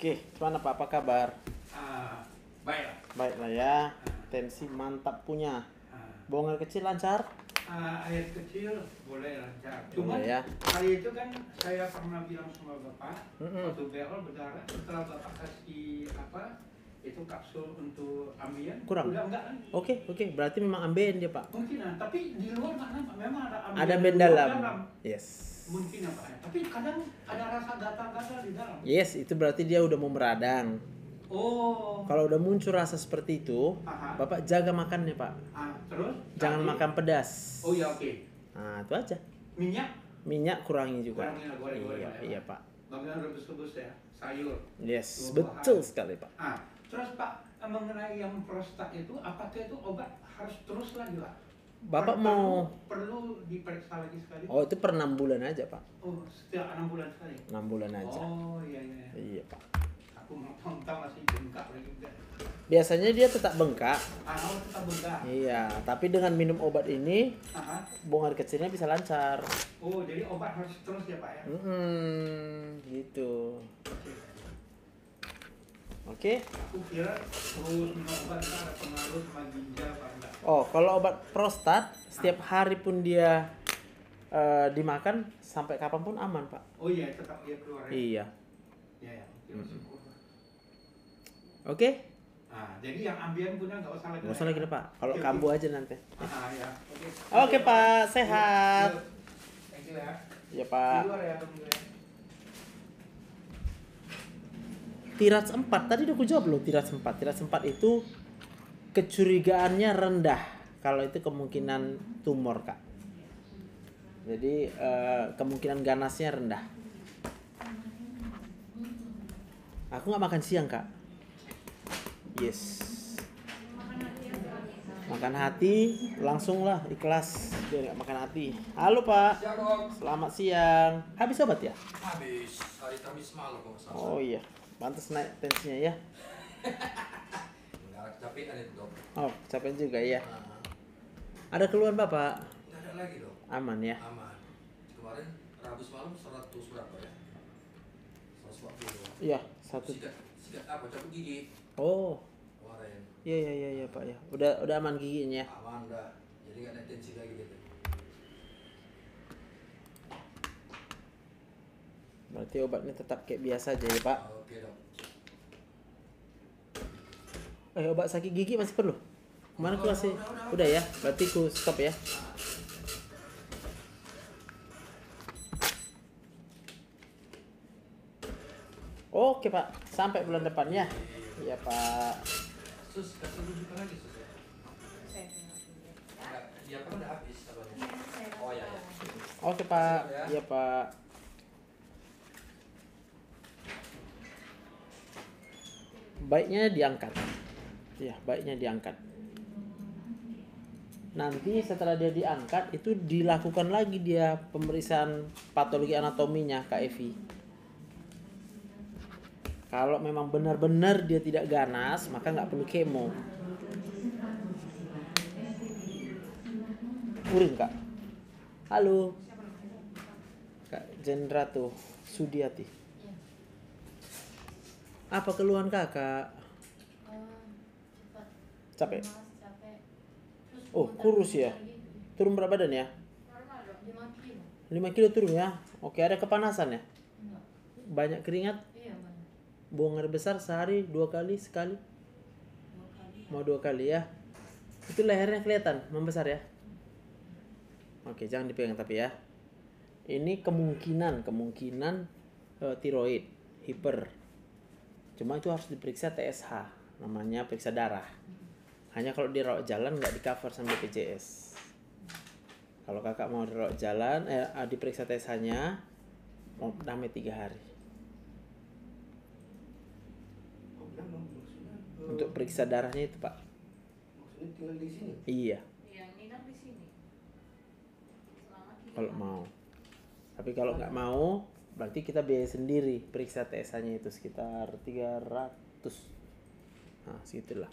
Oke, gimana Pak? Apa kabar? Ah, baiklah. Baiklah ya. Tensi mantap punya. Ah, Buang air kecil lancar? air kecil boleh lancar. Cuman Boleh ya. hari itu kan saya pernah bilang sama Bapak, Mm-mm. waktu BL berdarah, setelah Bapak kasih apa itu kapsul untuk ambien, Kurang? udah enggak kan? Oke. Berarti memang ambeien dia Pak. Mungkin tapi di luar nggak nampak, memang ada ambien Ada di ambeien luar dalam. Yes. Mungkin ya Pak. Tapi kadang ada rasa gatal-gatal di dalam. Yes, itu berarti dia udah mau meradang. Oh. Kalau udah muncul rasa seperti itu, Aha. Bapak jaga makannya Pak. Terus? Jangan tadi- makan pedas. Oh ya oke. Nah, itu aja. Minyak? Minyak kurangi juga. Kurangin lah, goreng-goreng Iya, lah ya, iya Pak. Pak. Bagian rebus-rebus ya, sayur. Yes, Buah-buahan. betul sekali Pak. Terus Pak, mengenai yang prostat itu, apakah itu obat harus terus lagi Pak? Bapak mau perlu diperiksa lagi sekali? Oh, itu per 6 bulan aja Pak. Oh, setiap 6 bulan sekali? 6 bulan aja. Oh iya. Iya Pak. Aku mau tahu masih bengkak lagi enggak? Biasanya dia tetap bengkak. Oh, tetap bengkak. Iya, tapi dengan minum obat ini Aha. buang air kecilnya bisa lancar. Oh, jadi obat harus terus ya Pak ya? Gitu. Oke. Aku kira terus minum obat itu ada pengaruh sama ginjal Pak enggak? Oh, kalau obat prostat setiap hari pun dia dimakan sampai kapanpun aman Pak. Oh iya, tetap dia keluar ya? Iya. Iya. Syukur. Oke. Jadi yang ambien punya nggak usah lagi. Nggak usah lagi deh Pak. Kalau Oke, kambuh aja nanti. Ya. Oke. Oke Pak, sehat. Thank you ya. Iya Di Pak. luar ya, tunggu ya. Tirats 4 tadi udah aku jawab loh. Tirats 4 itu kecurigaannya rendah kalau itu kemungkinan tumor Kak. Jadi kemungkinan ganasnya rendah. Aku nggak makan siang Kak. Yes. Makan hati langsung lah ikhlas. Dia nggak makan hati. Halo Pak. Siang Om. Selamat siang. Habis obat ya? Habis hari Kamis malam kok salah. Oh iya. Pantas naik tensinya ya. Enggak kecapean itu dok. Oh capek juga ya. Nah, Ada keluhan Bapak? nggak ada lagi dok. Aman ya. Aman. Kemarin Rabu semalam 100 berapa ya? 140. Iya, satu. Sikat apa? Cabut gigi Oh, kemarin. iya Pak ya. Udah aman giginya. Aman dah. Jadi nggak ada tensi lagi gitu. Berarti obatnya tetap kayak biasa aja ya Pak. Oke dok. Obat sakit gigi masih perlu? Kemarin aku kasih. Udah ya. Berarti aku stop ya. Oke Pak, sampai bulan depan ya. Iya Pak. Sus kasih rujukan lagi sus ya. Enggak, dia kan udah habis katanya. Oh iya ya. Oke Pak. Siap ya. Iya Pak. Baiknya diangkat. Ya, baiknya diangkat. Nanti setelah dia diangkat itu dilakukan lagi dia pemeriksaan patologi anatominya Kak Evi. Kalau memang benar-benar dia tidak ganas, maka nggak perlu kemo. Urin Kak. Halo. Kak Jendrato Sudiati. Apa keluhan Kakak? Capek. Oh, kurus ya? Turun berat badan ya? 5 kilo turun ya? Oke, ada kepanasan ya? Banyak keringat? Buang air besar sehari 2 kali, sekali? Mau 2 kali ya? Itu lehernya kelihatan membesar ya? Oke, jangan dipegang tapi ya. Ini kemungkinan tiroid, hiper. Cuma itu harus diperiksa TSH, namanya periksa darah. Hanya kalau di rawat jalan nggak di cover sama BPJS. Kalau kakak mau di rawat jalan, diperiksa TSH-nya, mau damai 3 hari. Untuk periksa darahnya itu Pak. Maksudnya tinggal di sini? Iya, Yang nginap di sini. Selama 3 kalau hari. mau. Tapi kalau nggak mau, berarti kita biaya sendiri periksa TSH-nya itu sekitar 300. Nah, segitulah.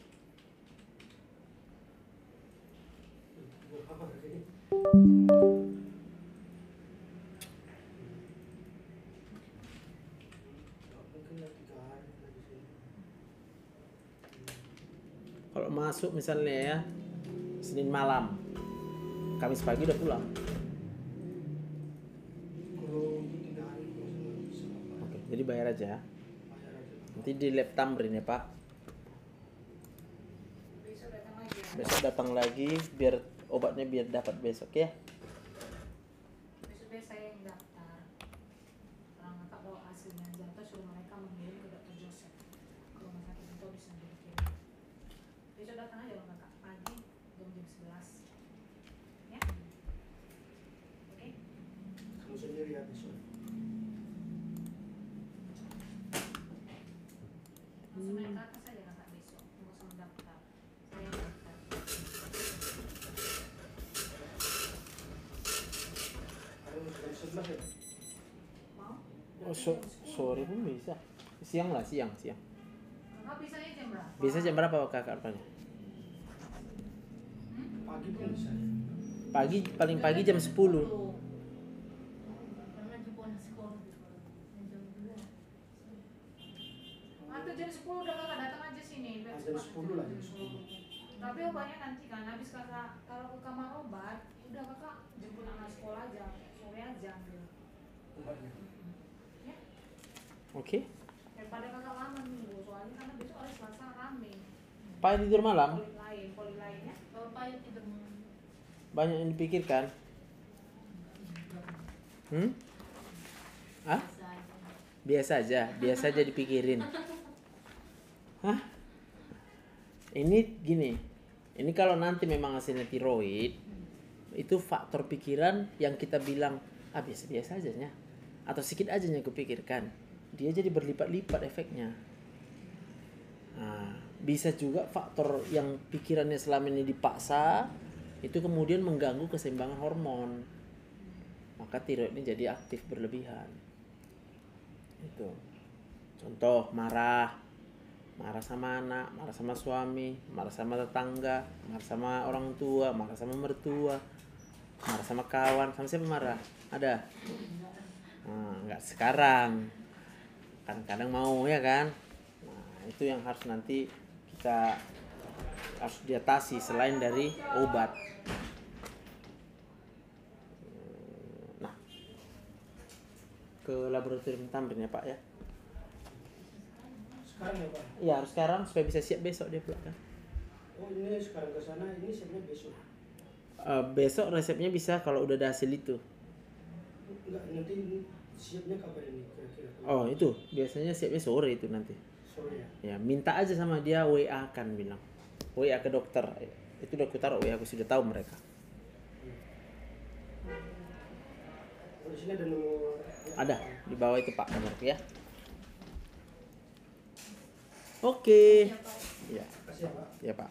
Mungkin ya 3 hari. Kalau masuk misalnya ya Senin malam, Kamis pagi udah pulang. Kalau 3 hari kalau bisa apa? Oke, jadi bayar aja. Bayar aja. Nanti di lab Tamrin ya Pak. Besok datang lagi ya. Besok datang lagi biar obatnya biar dapat besok ya. Besok biar saya yang daftar. Orang kakak bawa hasilnya aja, atau suruh mereka mengirim ke dokter Joseph ke rumah sakit itu bisa dikirim. Besok datang aja orang kakak pagi jam 11. Ya? Oke? Kamu sendiri ya besok. Langsung naik ke atas aja kakak besok. Nggak usah mendaftar. Saya yang daftar. Ada jam 11 ya? Mau? Oh, sore pun bisa. Siang lah, siang. Kakak bisanya jam berapa? Biasa jam berapa kakak apanya? Pagi pun bisa. Pagi, paling pagi jam 10. Karena jemput sekolah jam 2. Atau jam 10 udah kakak datang aja sini. biar Jam cepat. 10 lah, jam 10. Tapi obatnya nanti kan habis kakak kalau ke kamar obat, udah kakak jemput anak sekolah aja, sore aja gitu. Obatnya. Ya, Oke. daripada kakak lama nunggu, soalnya karena besok hari Selasa rame. Pak tidur malam, Poli lain ya. Kalau payah tidur banyak yang dipikirkan. Ah? Biasa aja dipikirin. Hah? Ini gini. Ini kalau nanti memang hasilnya tiroid, itu faktor pikiran yang kita bilang biasa-biasa aja nya, atau sedikit aja yang kupikirkan, dia jadi berlipat-lipat efeknya. Nah, bisa juga faktor yang pikirannya selama ini dipaksa itu kemudian mengganggu keseimbangan hormon, maka tiroid ini jadi aktif berlebihan. Itu contoh marah sama anak, marah sama suami, marah sama tetangga, marah sama orang tua, marah sama mertua, marah sama kawan. Sama siapa marah? Ada? Nggak sekarang, kadang-kadang mau ya kan. Nah, itu yang harus nanti kita harus diatasi selain dari obat. Nah, ke laboratorium Tamrin ya Pak ya. Sekarang ya Pak? Iya harus sekarang supaya bisa siap besok dia pula kan. Oh ini sekarang ke sana, ini siapnya besok. Besok resepnya bisa kalau udah ada hasil itu. Enggak, nanti siapnya kapan ini kira-kira? Oh itu biasanya siapnya sore itu nanti. Sore ya? Ya minta aja sama dia, WA kan bilang. WA ke dokter. Itu udah aku taruh WA, aku sudah tahu mereka. Oh, di sini ada nomor. Ada di bawah itu Pak nomorku ya. Oke. Ya, Kasih ya Pak. ya Pak.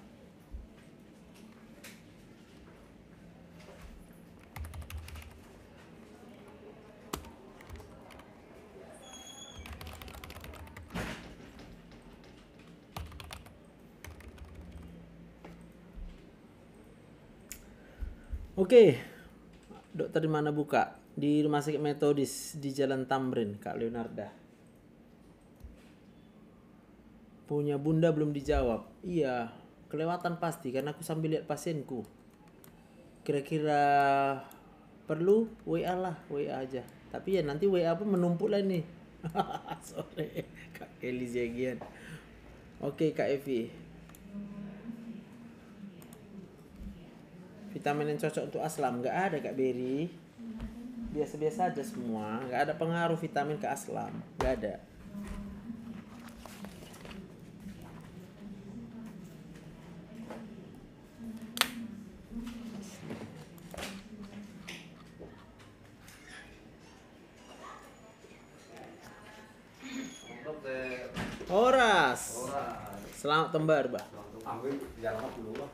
Oke. Dokter di mana buka? Di Rumah Sakit Metodis di Jalan Tamrin, Kak Leonarda. Punya bunda belum dijawab. Iya, kelewatan pasti karena aku sambil lihat pasienku. Kira-kira perlu WA lah, WA aja. Tapi ya nanti WA pun menumpuk lah nih. Sorry, Kak Eli Zegian. Oke, Kak Evi. Vitamin yang cocok untuk aslam nggak ada Kak Beri. Biasa-biasa aja semua, nggak ada pengaruh vitamin ke aslam, nggak ada. Dokter. Horas. Selamat tembar, Bah. Ambil jalan dulu, Pak.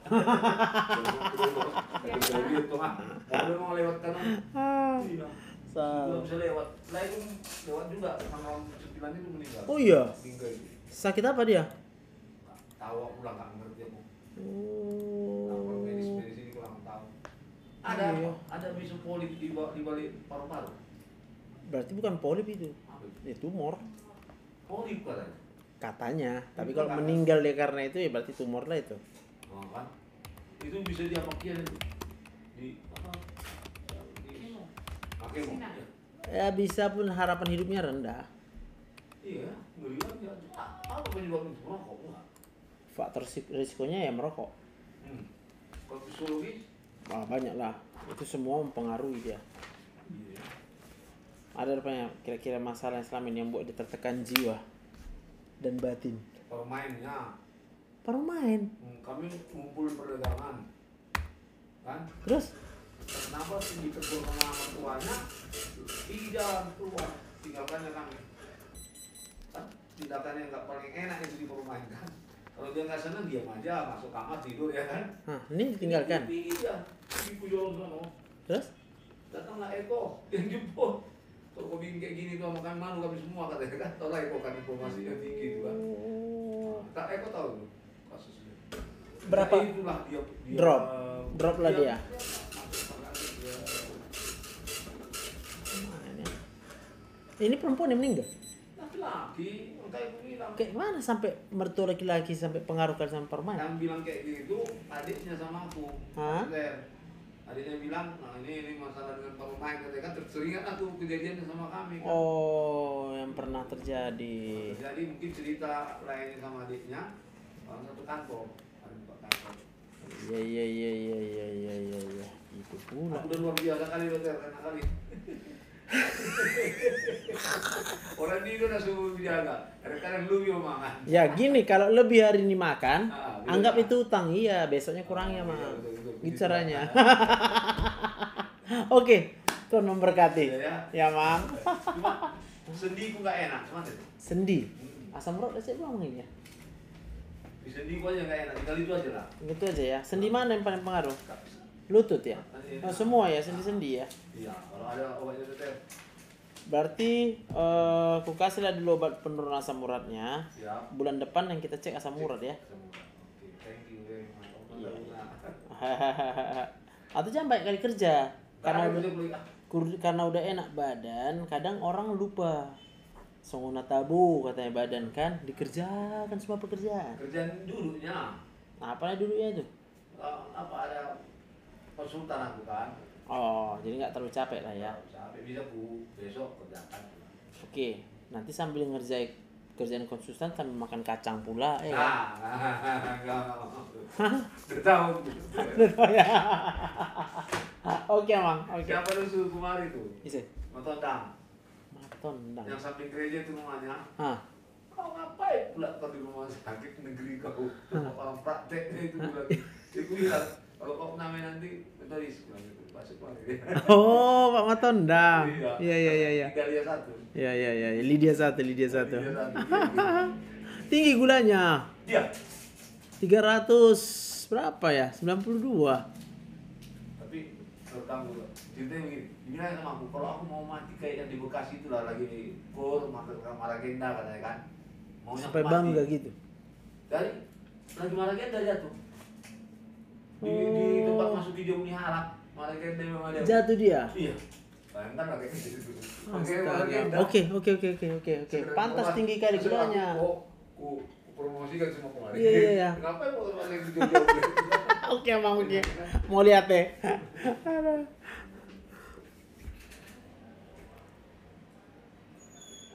Mobil mau lewat kanan. Iya. Belum bisa lewat. Lain lewat juga sama cutilan itu meninggal. Oh iya. Meninggal. Sakit apa dia? Tahu aku udah nggak ngerti aku. Oh. Kalau medis ini kurang tahu. Iya. Ada bisu polip di balik paru-paru. Berarti bukan polip itu. Apa itu? Itu tumor. Polip katanya. Katanya, tapi kalau meninggal dia karena itu ya berarti tumor lah itu. Oh, kan? Itu bisa diapakin itu di apa? Di pakai mau. Ya bisa pun harapan hidupnya rendah. Iya, ngeri aja. Apa penyebabnya merokok enggak? Faktor risikonya ya merokok. Kalau psikologis? Banyak lah. Itu semua mempengaruhi dia. Iya. Ada rupanya kira-kira masalah yang selama ini yang buat dia tertekan jiwa dan batin. Permainnya. Permain. Kami ngumpul perdagangan, kan? Terus? Kenapa sih ditegur sama mertuanya? Tidak keluar, tinggalkannya kami. Kan? Tindakan yang nggak paling enak itu dipermainkan. Kalau dia nggak senang diam aja, masuk kamar tidur ya kan? Nah, ini ditinggalkan. Iya, di Pujon sono. Terus? Datanglah Eko yang jemput. Kalau kau bikin kayak gini tuh makan malu kami semua katanya kan? Tahu lah Eko kan informasi yang tinggi itu kan? Tak Eko tahu tuh kasusnya. Berapa? Nah, itulah dia Drop lah dia. Ini perempuan yang meninggal? Laki-laki, kayak aku bilang. Kayak mana sampai mertua laki-laki sampai pengaruhkan sama permain? Yang bilang kayak gitu adiknya sama aku. Hah? Adiknya bilang, nah ini masalah dengan permain katanya kan terseringan aku kejadiannya sama kami kan. Oh, yang pernah terjadi. Jadi mungkin cerita lainnya sama adiknya, orang satu kantor, ada empat kantor. Iya. Itu pula. Aku udah luar biasa kali dokter, karena kali. Orang di udah suruh jaga, kadang-kadang lu yang makan. Ya gini, kalau lebih hari ini makan, anggap betul. itu utang. Iya, besoknya kurang ya, Mang. Betul. Gitu caranya. Oke, Tuhan memberkati. Ya, Mang. Cuma sendi ku nggak enak, cuma itu. Sendi. Asam urat saya bilang ini ya. Di sendi ku aja nggak enak, tinggal itu aja lah. Gitu aja ya. Sendi mana yang paling pengaruh? Nggak bisa. Lutut ya? Oh, semua ya, sendi-sendi ya. Iya, kalau ada obatnya dokter. Berarti aku kasih lah dulu obat penurun asam uratnya. Siap. Bulan depan yang kita cek asam urat ya. Oke, thank you very much. Iya. Atau jangan banyak kali kerja karena udah enak badan, kadang orang lupa. Songona tabu katanya badan kan, dikerjakan semua pekerjaan. Kerjaan dulunya. Nah, apa dulunya itu? Apa ada konsultan aku kan? Oh, jadi nggak terlalu capek lah ya. Sampai bisa bu besok kerjakan. Oke, nanti sambil ngerjain kerjaan konsultan sambil makan kacang pula ya. Udah tahu. Oke, Mang. Oke. Siapa lu suruh kemari tuh? Bisa. Matondang. Matondang. Yang samping gereja itu rumahnya. Hah. Kau ngapain pula kau di rumah sakit negeri kau? Orang prakteknya itu bulan. Aku bilang, kalau kau namanya nanti metodis bilang gitu. Masuk lagi. Oh, Pak Matondang. Iya. Tiga satu. Iya. Lydia satu. Lydia satu. Tinggi gulanya. Dia. 300 berapa ya? 92. Tapi menurut kamu, ceritanya begini. Dibilang sama aku, kalau aku mau mati kayak yang di Bekasi itu lah lagi kur, Maragenda katanya kan. Maunya Sampai mati. bangga gitu. Dari lagi Maragenda jatuh. Di tempat masuk video Uni Harap, Maragenda memang dia. Jatuh dia. Iya. Bayangkan lah kayak gitu. Astaga. Oke. Pantas tinggi kali gulanya. Ku promosikan semua kemarin. Iya. Kenapa mau lagi jauh-jauh? Oke, Mang. Oke. Mau lihat deh.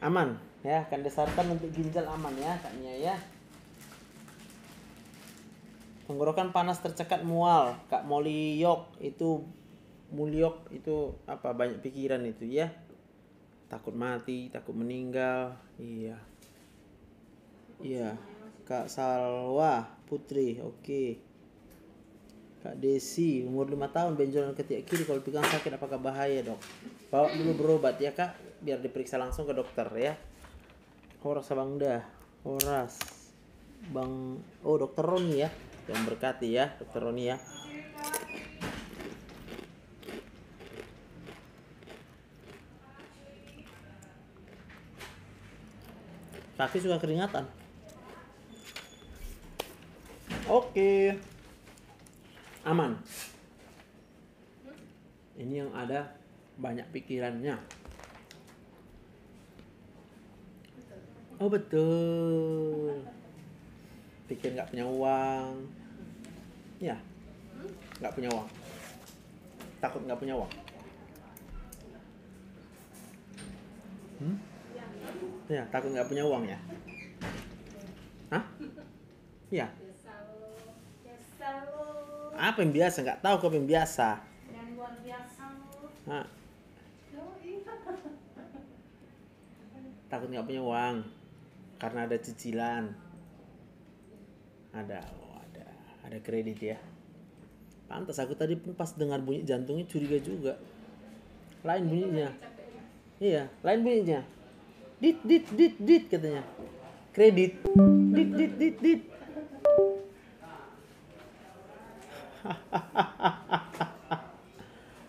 Aman ya, akan disarkan untuk ginjal aman ya Kaknya ya. Tenggorokan panas tercekat mual, Kak Mulyok itu apa, banyak pikiran itu ya. Takut mati, takut meninggal. Iya. Kak Salwa Putri, oke. Kak Desi, umur 5 tahun, benjolan ketiak kiri, kalau pegang sakit apakah bahaya, Dok? Bawa dulu berobat ya, Kak, biar diperiksa langsung ke dokter ya. Horas Bangda, Horas Bang, oh Dokter Roni ya, yang berkati ya, Dokter Roni ya. Kaki suka keringatan. Oke. Aman. Ini yang ada banyak pikirannya. Oh betul. Pikir nggak punya uang. Ya, nggak punya uang. Takut nggak punya uang. Ya, takut nggak punya uang ya. Hah? Iya. Biasa lo. Apa yang biasa? Nggak tahu kok yang biasa. Yang luar biasa lo. Hah? Yoi. Takut nggak punya uang karena ada cicilan. Ada kredit ya. Pantas aku tadi pun pas dengar bunyi jantungnya curiga juga. Lain bunyinya. Iya, lain bunyinya. Dit katanya. Kredit. Dit.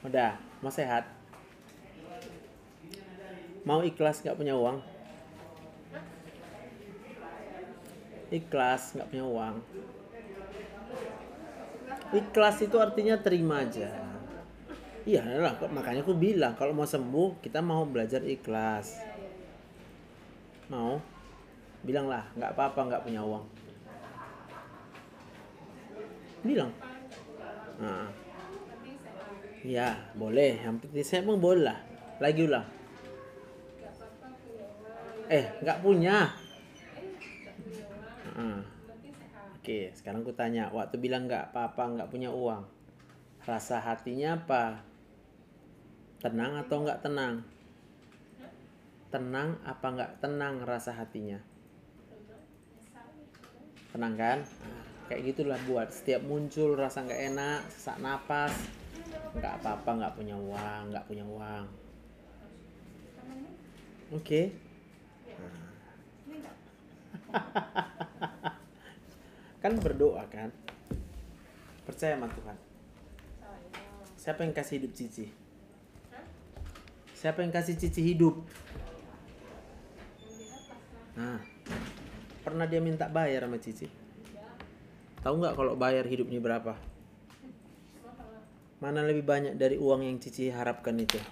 Udah, mau sehat. Mau ikhlas nggak punya uang? Ikhlas nggak punya uang. Ikhlas itu artinya terima aja. Iya lah, makanya aku bilang kalau mau sembuh kita mau belajar ikhlas. Mau? Bilang lah, nggak apa-apa nggak punya uang. Bilang. Nah. Ya, boleh. Yang penting saya emang boleh lah. Lagi ulang. Nggak punya. Oke, sekarang aku tanya. Waktu bilang nggak apa-apa nggak punya uang, rasa hatinya apa? Tenang atau nggak tenang? Tenang apa nggak tenang rasa hatinya? Tenang kan? Nah, kayak gitulah buat setiap muncul rasa nggak enak, sesak napas, nggak apa-apa nggak punya uang. Oke. Kan berdoa kan, percaya sama Tuhan. Siapa yang kasih hidup Cici? Siapa yang kasih Cici hidup? Nah, pernah dia minta bayar sama Cici? Tahu nggak kalau bayar hidupnya berapa? Mana lebih banyak dari uang yang Cici harapkan itu?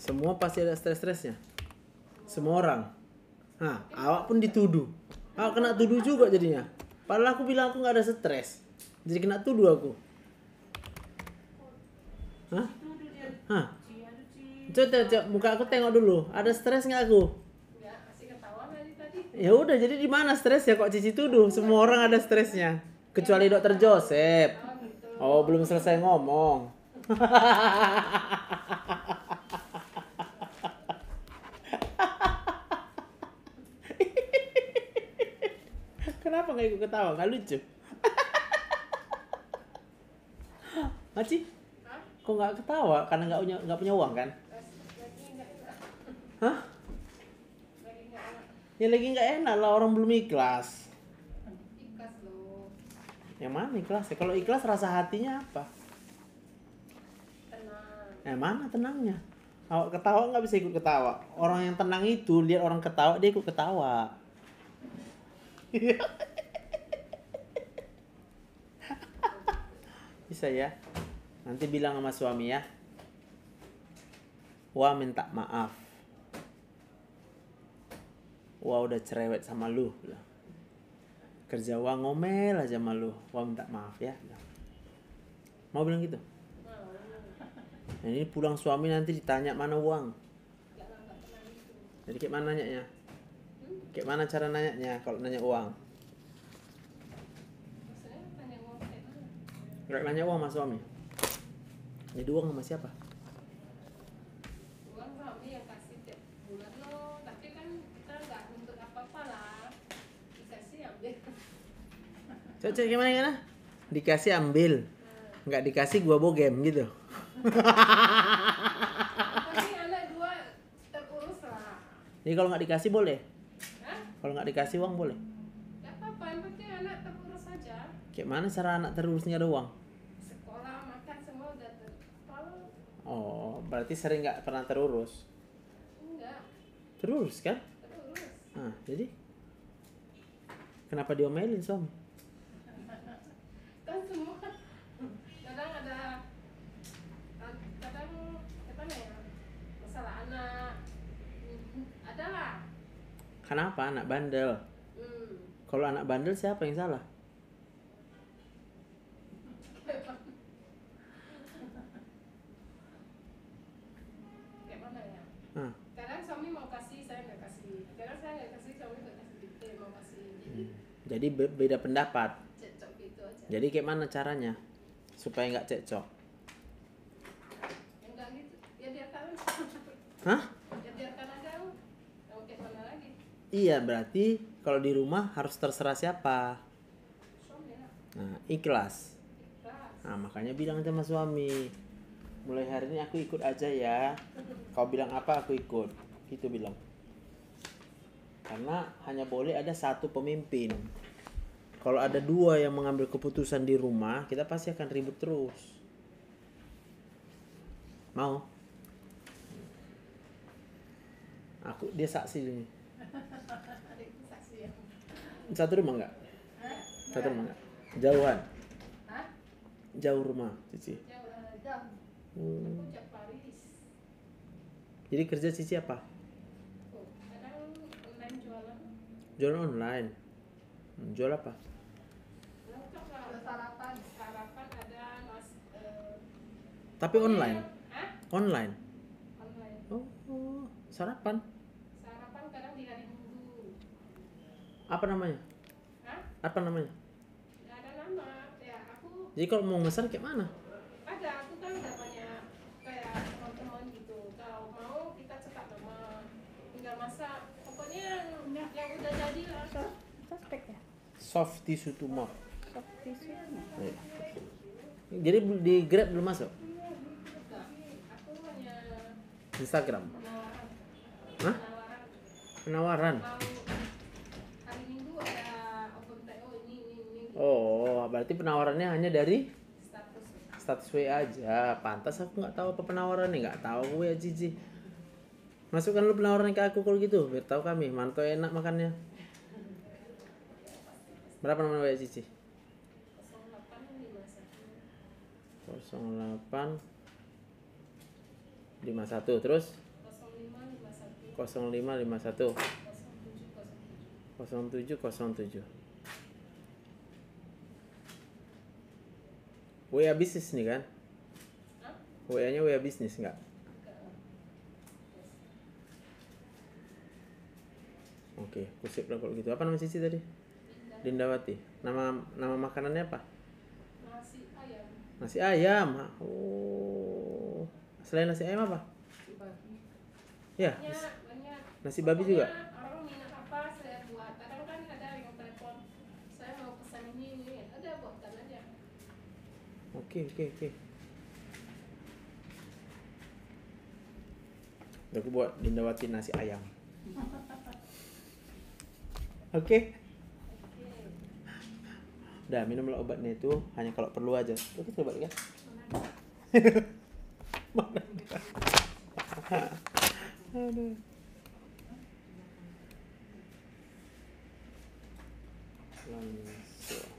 Semua pasti ada stres-stresnya. Semua orang. Nah, awak pun dituduh. Awak kena tuduh juga jadinya. Padahal aku bilang aku nggak ada stres. Jadi kena tuduh aku. Hah? Hah? Coba muka aku tengok dulu. Ada stres nggak aku? Ya udah, jadi di mana stresnya kok Cici tuduh? Semua orang ada stresnya. Kecuali Dokter Joseph. Oh, belum selesai ngomong. Kenapa nggak ikut ketawa? Nggak lucu? Maci? Kok nggak ketawa? Karena nggak punya uang kan? Hah? Ya lagi nggak enak lah, orang belum ikhlas. Ikhlas lo. Yang mana ikhlas? Ya, kalau ikhlas rasa hatinya apa? Tenang. Mana tenangnya? Awak ketawa nggak bisa ikut ketawa. Orang yang tenang itu lihat orang ketawa dia ikut ketawa. Bisa ya? Nanti bilang sama suami ya. Wah minta maaf. Wah udah cerewet sama lu. Kerja wah ngomel aja sama lu. Wah minta maaf ya. Mau bilang gitu? Nah, ini pulang suami nanti ditanya mana uang. Jadi kayak mana nanyanya? Kayak mana cara nanyanya kalau nanya uang? Nggak nanya uang sama suami. Jadi uang sama siapa? Uang suami yang kasih tiap bulan lo, tapi kan kita nggak nuntut apa-apa lah. Dikasih ambil. Coba gimana? Dikasih ambil. Nggak dikasih gua bogem gitu. Tapi anak dua terurus lah. Jadi kalau nggak dikasih boleh? Hah? Kalau nggak dikasih uang boleh? Gak apa-apa, yang penting anak terurus aja. Kayak mana cara anak terurus nggak ada uang? Sekolah, makan semua udah terurus. Oh, berarti sering nggak pernah terurus? Enggak, Terurus kan? terurus. Nah, jadi kenapa diomelin suami? Kan semua kadang ada gimana ya, masalah anak adalah. Kenapa anak bandel? Kalau anak bandel siapa yang salah? Kayak mana ya? Ah. Kadang suami mau kasih, saya nggak kasih. Kadang saya nggak kasih, suami nggak kasih. Dia mau kasih. Jadi beda pendapat. Cocok gitu aja. Jadi kayak mana caranya supaya nggak cekcok? Enggak gitu. Ya biarkan. Hah? Ya biarkan aja. Mau kayak mana lagi? Iya, berarti kalau di rumah harus terserah siapa. Suami lah. Nah, ikhlas. Ikhlas. Nah, makanya bilang sama suami, mulai hari ini aku ikut aja ya. Kau bilang apa aku ikut. Gitu bilang. Karena hanya boleh ada satu pemimpin. Kalau ada dua yang mengambil keputusan di rumah, kita pasti akan ribut terus. Mau? Dia saksi ini. Adikku saksi ya. Satu rumah enggak? Hah? Satu rumah enggak? Jauhan? Hah? Jauh rumah, Cici. Jauh. Aku jak Paris. Jadi kerja Cici apa? Oh, kadang online jualan. Jualan online. Jual apa? Ada sarapan. Sarapan ada Tapi online. Hah? Online. Online. Oh, sarapan. Sarapan kadang di hari Minggu. Apa namanya? Hah? Apa namanya? Nggak ada nama. Ya aku Jadi kalau mau pesan kayak mana? ada. Aku kan udah banyak kayak teman-teman gitu. Kalau mau kita cetak nama. Tinggal masak. Pokoknya yang udah jadi lah. Suspek ya? Soft tissue tumor. Soft tissue. Iya. Jadi di Grab belum masuk? Enggak. Aku hanya Instagram. penawaran. Hah? Penawaran. Penawaran. Mau hari Minggu ada open PO ini. Oh, berarti penawarannya hanya dari Status. status WA aja. Pantas aku nggak tahu apa penawarannya, nggak tahu gue ya Cici. Masukkan lu penawaran ke aku kalau gitu, biar tahu kami. Mantap enak makannya. Berapa nomor WA Cici? 08 51 terus 0551 0707 WA bisnis nih kan? WA nya WA bisnis enggak? Oke, kusip lah kalau gitu. Apa nama Cici tadi? Lindawati. Nama makanannya apa? Nasi ayam. Nasi ayam. Oh. Selain nasi ayam apa? Babi. Ya. Banyak. Nasi babi juga. Orang minat apa saya buat. Kadang kan ada yang telepon. Saya mau pesan ini. Ada buatan aja. Oke. Aku buat Lindawati nasi ayam. Oke. Udah minumlah obatnya itu hanya kalau perlu aja. Oke, coba kan? Mana? Aduh. Langsung.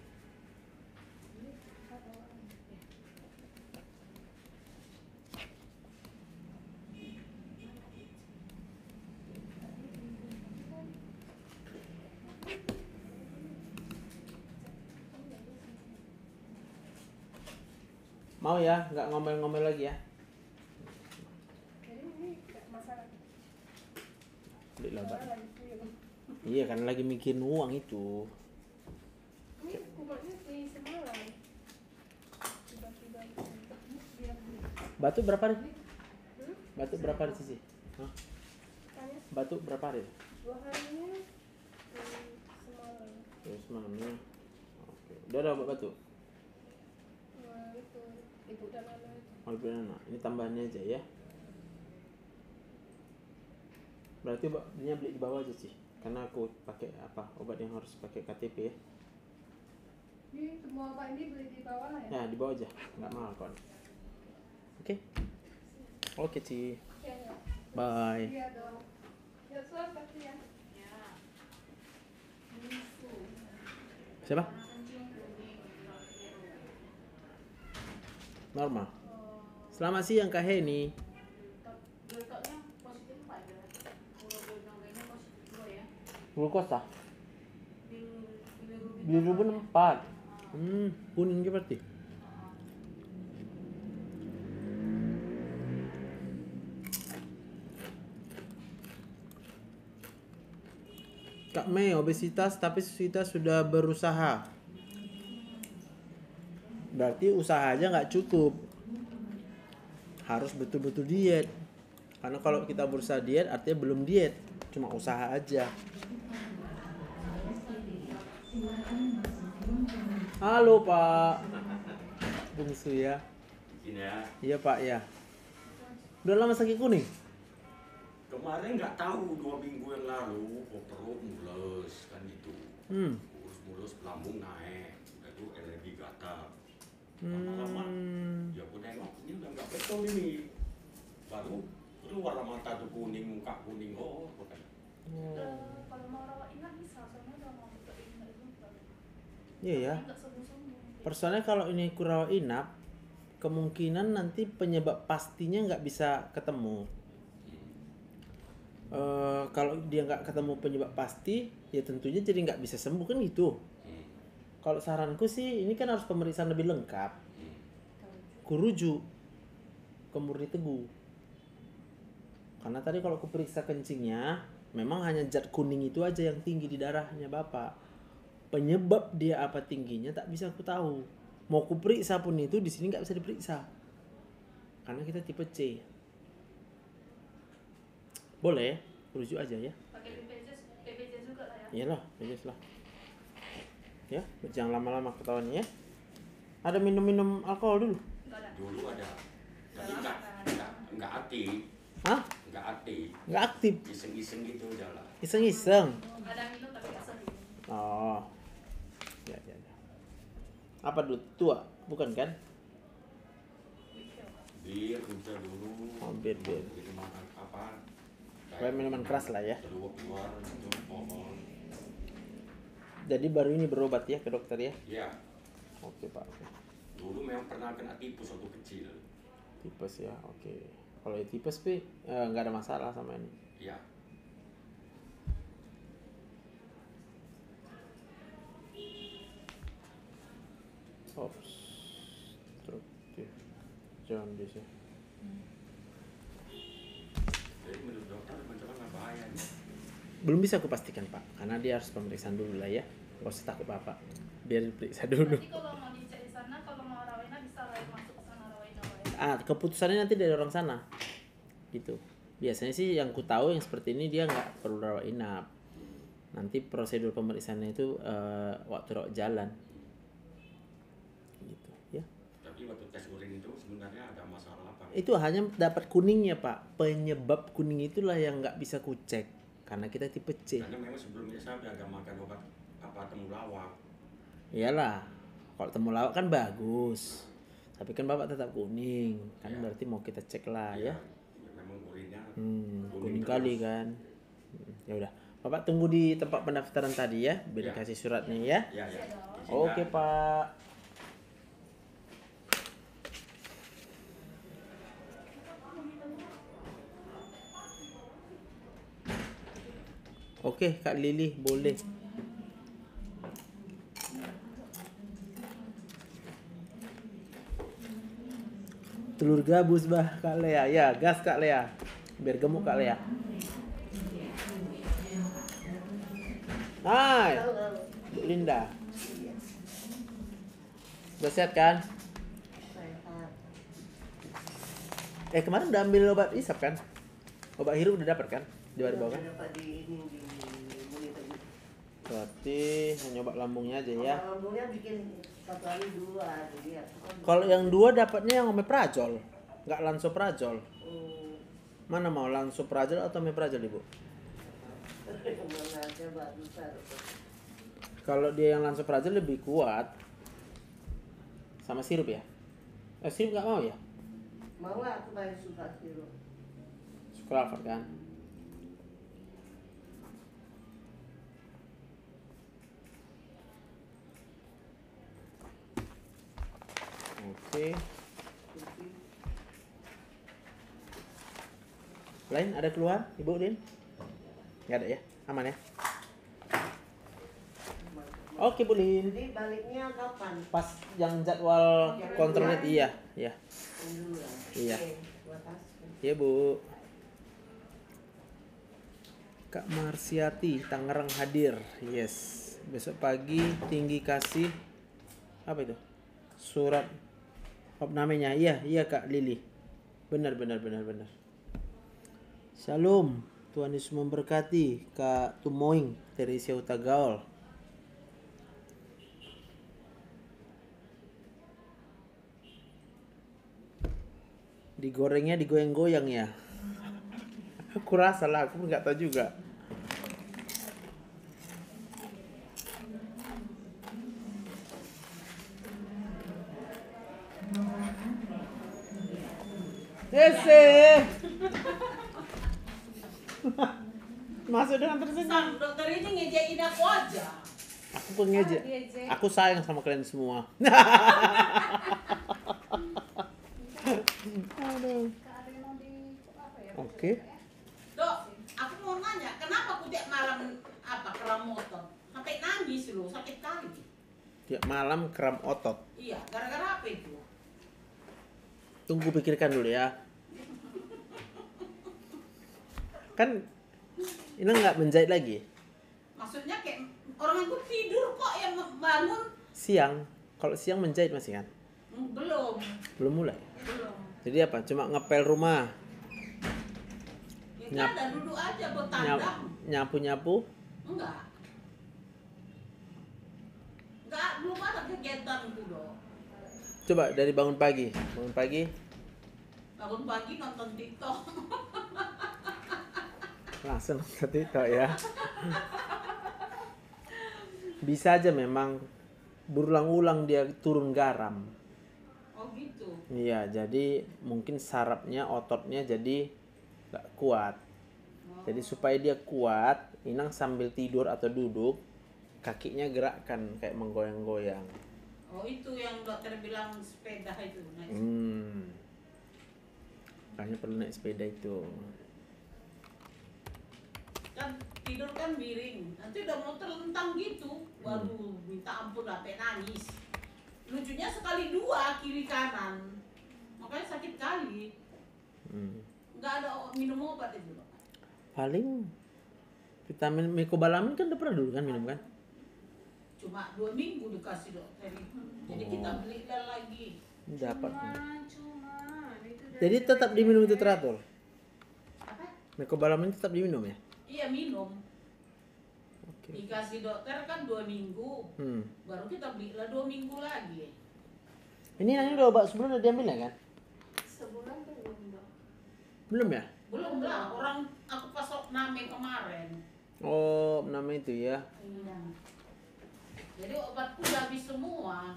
Mau ya, nggak ngomel-ngomel lagi ya. Jadi ini nggak masalah. Beli obat. Masalah lagi puyeng. Iya, kan lagi mikirin uang itu. Ini kumatnya di semalam. Tiba-tiba dia beli. Batu berapa hari? Batu berapa hari sih? Hah? Tanya Batu berapa hari? 2 harinya semalam. Ya, semalamnya. Oke. Udah ada obat batu? Nah, itu ibu dan anak itu. Oh, ibu dan anak. Ini tambahannya aja ya. Berarti dia beli di bawah aja sih. Karena aku pakai apa? Obat yang harus pakai KTP ya. Ini semua obat ini beli di bawah ya? Ya, di bawah aja. Nggak mahal kan. Oke. Oke, Ci. Iya, Bye. iya dong. Ya, suap pasti ya. Siapa? Normal. Selamat siang Kak Heni. Glukosa. Bilirubin. Bilirubin 4. Kuning juga berarti. Kak Mei obesitas tapi kita sudah berusaha. Berarti usaha aja nggak cukup. Harus betul-betul diet. Karena kalau kita berusaha diet artinya belum diet, cuma usaha aja. Halo Pak. Bungsu ya. Ini ya. Iya Pak ya. Udah lama sakit kuning? Kemarin nggak tahu 2 minggu yang lalu kok perut mulus kan gitu. Mulus lambung naik, udah tuh energi gatal. Lama-lama ya aku nengok ini udah nggak betul ini. Baru keluar mata tuh kuning, muka kuning. Oh, bukan. Kalau mau rawat inap bisa, soalnya udah mau ke inap juga. Iya ya. Nggak sembuh-sembuh. Personnya kalau ini kurawat inap, kemungkinan nanti penyebab pastinya nggak bisa ketemu. Kalau dia nggak ketemu penyebab pasti, ya tentunya jadi nggak bisa sembuh kan gitu. Kalau saranku sih, ini kan harus pemeriksaan lebih lengkap. Kuruju ke Murni Teguh. Karena tadi kalau aku periksa kencingnya, memang hanya zat kuning itu aja yang tinggi di darahnya Bapak. Penyebab dia apa tingginya tak bisa aku tahu. Mau aku periksa pun itu di sini nggak bisa diperiksa. Karena kita tipe C. Boleh, rujuk aja ya. Pakai BPJS juga lah ya. Iyalah, BPJS lah. Ya, jangan lama-lama ketahuannya ya. Ada minum-minum alkohol dulu. Enggak ada. Dulu ada. Tapi nggak aktif. Hah? Nggak aktif. Nggak aktif. Iseng-iseng gitu jalan. Iseng-iseng. Ada minum tapi nggak sering. Oh. Ya. Apa dulu? Tua? Bukan kan? Bir udah dulu. Oh, bir. Minuman apa? Kayak minuman keras lah ya. Keluar itu pohon. Jadi baru ini berobat ya ke dokter ya? Ya. Oke Pak. Dulu memang pernah kena tipes waktu kecil. Tipes ya, oke. Kalau tipes Pi, nggak ada masalah sama ini. Ya. Obstruktif jaundice ya. Jadi menurut dokter macam mana bahayanya? Belum bisa aku pastikan Pak, karena dia harus pemeriksaan dulu lah ya. Gak usah takut Bapak, biar diperiksa dulu. Nanti kalau mau dicek di sana, kalau mau rawina bisa lah masuk ke sana rawina. Keputusannya nanti dari orang sana, gitu. Biasanya sih yang ku tahu yang seperti ini dia nggak perlu rawat inap. Nanti prosedur pemeriksaannya itu waktu rawat jalan, gitu ya. Tapi waktu tes urin itu sebenarnya ada masalah apa? Itu hanya dapat kuningnya Pak. Penyebab kuning itulah yang nggak bisa ku cek, karena kita tipe C. Karena memang sebelumnya saya udah makan obat apa temulawak. Iyalah, kalau temulawak kan bagus, tapi kan Bapak tetap kuning, kan Ya. berarti mau kita cek lah ya. Memang urinnya Kuning terus. kali kan. Ya udah, Bapak tunggu di tempat pendaftaran tadi ya, biar Ya. dikasih suratnya ya. Ya. Oke Pak. Oke Kak Lili, boleh. Telur gabus bah Kak Lea. Ya, gas Kak Lea. Biar gemuk Kak Lea. Hai. Bu Linda. Udah sehat kan? Kemarin udah ambil obat isap kan? Obat hirup udah dapat kan? Di bawah kan? Berarti hanya obat lambungnya aja ya. Lambungnya bikin satu hari 2 jadi ya. Kalau yang 2 dapatnya yang omeprazol, nggak lansoprazol. Mana mau lansoprazol atau omeprazol Ibu? Mana aja bagus. Kalau dia yang lansoprazol lebih kuat. Sama sirup ya? Sirup nggak mau ya? Mau aku paling suka sirup. Sukralfat kan? Oke. Lain ada keluhan Ibu Din? Nggak ada ya? Aman ya? Oke, Bulin. Jadi baliknya kapan? Pas yang jadwal kontrolnya iya, iya. Dulu ya. Iya. Oke, terima kasih. Iya, Bu. Kak Marsiati Tangerang hadir. Yes. Besok pagi tinggi kasih apa itu? Surat namanya. Iya, iya Kak Lili. Benar. Shalom. Tuhan Yesus memberkati. Kak Tumoing dari Seuta Gaul. Digorengnya digoyang-goyang ya. Aku rasa lah, aku nggak tahu juga. Yese. Masuk dengan tersenyum. Dokter ini ngejekin aku aja. Aku pengejek. Aku sayang sama kalian semua. Aduh. Oke. Dok, aku mau nanya, kenapa aku tiap malam keram motor? Sampai nangis loh, sakit kali. Tiap malam kram otot. Iya, gara-gara apa itu? Tunggu pikirkan dulu ya. Kan ini nggak menjahit lagi. Maksudnya kayak orang aku tidur kok yang bangun. Siang. Kalau siang menjahit masih kan? Belum. Belum mulai. Belum. Jadi apa? Cuma ngepel rumah. Ya ada duduk aja buat tandang. Nyapu-nyapu. Enggak. Enggak, belum ada kegiatan itu dok. Coba dari bangun pagi. Bangun pagi. Bangun pagi nonton TikTok. Langsung nonton TikTok ya. Bisa aja memang berulang-ulang dia turun garam. Oh gitu. Iya, jadi mungkin sarafnya, ototnya jadi gak kuat. Jadi supaya dia kuat, Inang sambil tidur atau duduk, kakinya gerakkan kayak menggoyang-goyang. Oh itu yang dokter bilang sepeda itu. Makanya perlu naik sepeda itu. Kan tidur kan miring, nanti udah mau terlentang gitu, baru minta ampun sampai nangis. Lucunya sekali dua kiri kanan, makanya sakit kali. Nggak ada minum obat itu. Paling vitamin mecobalamin kan udah pernah dulu kan minum kan? Cuma 2 minggu dikasih dokter itu, jadi kita beli lagi. Dapat. Cuma itu Jadi tetap diminum itu teratur. Apa? Mecobalamin tetap diminum ya? Iya minum. Oke. Dikasih dokter kan 2 minggu, baru kita beli 2 minggu lagi. Ini udah obat sebelum udah diambil ya kan? Sebulan belum dok. Belum ya? Belum lah, orang aku pasok name kemarin. Oh, nama itu ya. Iya. Jadi obatku udah habis semua.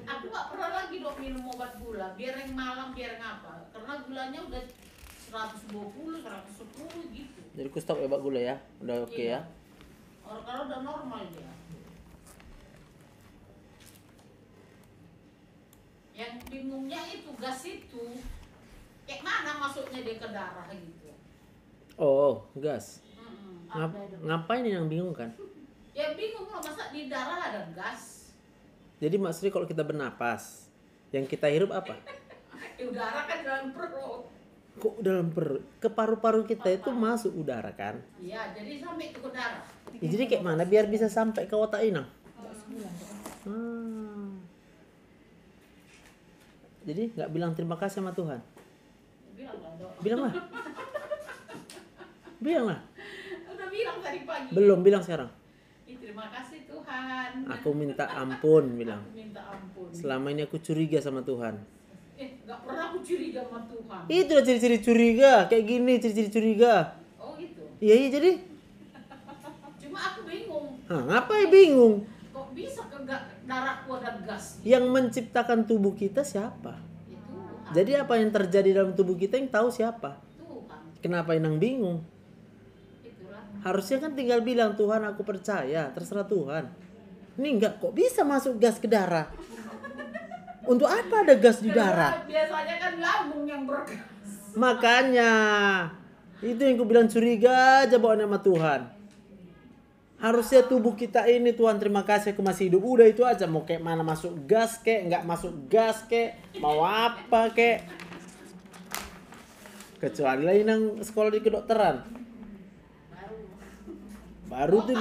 Aku gak pernah lagi dok minum obat gula, biar yang malam, biar yang apa. Karena gulanya udah 120, 110 gitu. Jadi aku stop obat gula ya. Udah oke Iya. ya. Kalau udah normal dia. Yang bingungnya itu gas itu, kayak mana masuknya dia ke darah gitu. Oh, gas. Ada dok. Ngapain yang bingung kan? Ya bingung lah, masa di darah ada gas. Jadi Mak Sri kalau kita bernapas, yang kita hirup apa? Udara kan dalam perut. Kok dalam ke paru-paru kita itu masuk udara kan? Iya, jadi sampai ke darah. Ya, jadi kayak mana biar bisa sampai ke otak Inang? Jadi nggak bilang terima kasih sama Tuhan? Bilang lah dok. Bilang lah. Bilang lah. Udah bilang tadi pagi. Belum bilang sekarang. Terima kasih Tuhan. Aku minta ampun bilang. Aku minta ampun. Selama ini aku curiga sama Tuhan. Gak pernah aku curiga sama Tuhan. Itu udah ciri-ciri curiga, kayak gini ciri-ciri curiga. Oh gitu. Iya jadi. Cuma aku bingung. Ngapain bingung? Kok bisa ke darahku ada gas? Yang menciptakan tubuh kita siapa? Itu Jadi apa yang terjadi dalam tubuh kita yang tahu siapa? Tuhan. Kenapa Inang bingung? Itulah. Harusnya kan tinggal bilang Tuhan aku percaya, terserah Tuhan. Ini enggak kok bisa masuk gas ke darah? Untuk apa ada gas di darah? Biasanya kan lambung yang bergas. Makanya itu yang aku bilang curiga aja bawa nama Tuhan. Harusnya tubuh kita ini Tuhan terima kasih aku masih hidup. Udah itu aja, mau kayak mana masuk gas kek, nggak masuk gas kek, mau apa kek. Kecuali lah Inang sekolah di kedokteran. Baru tuh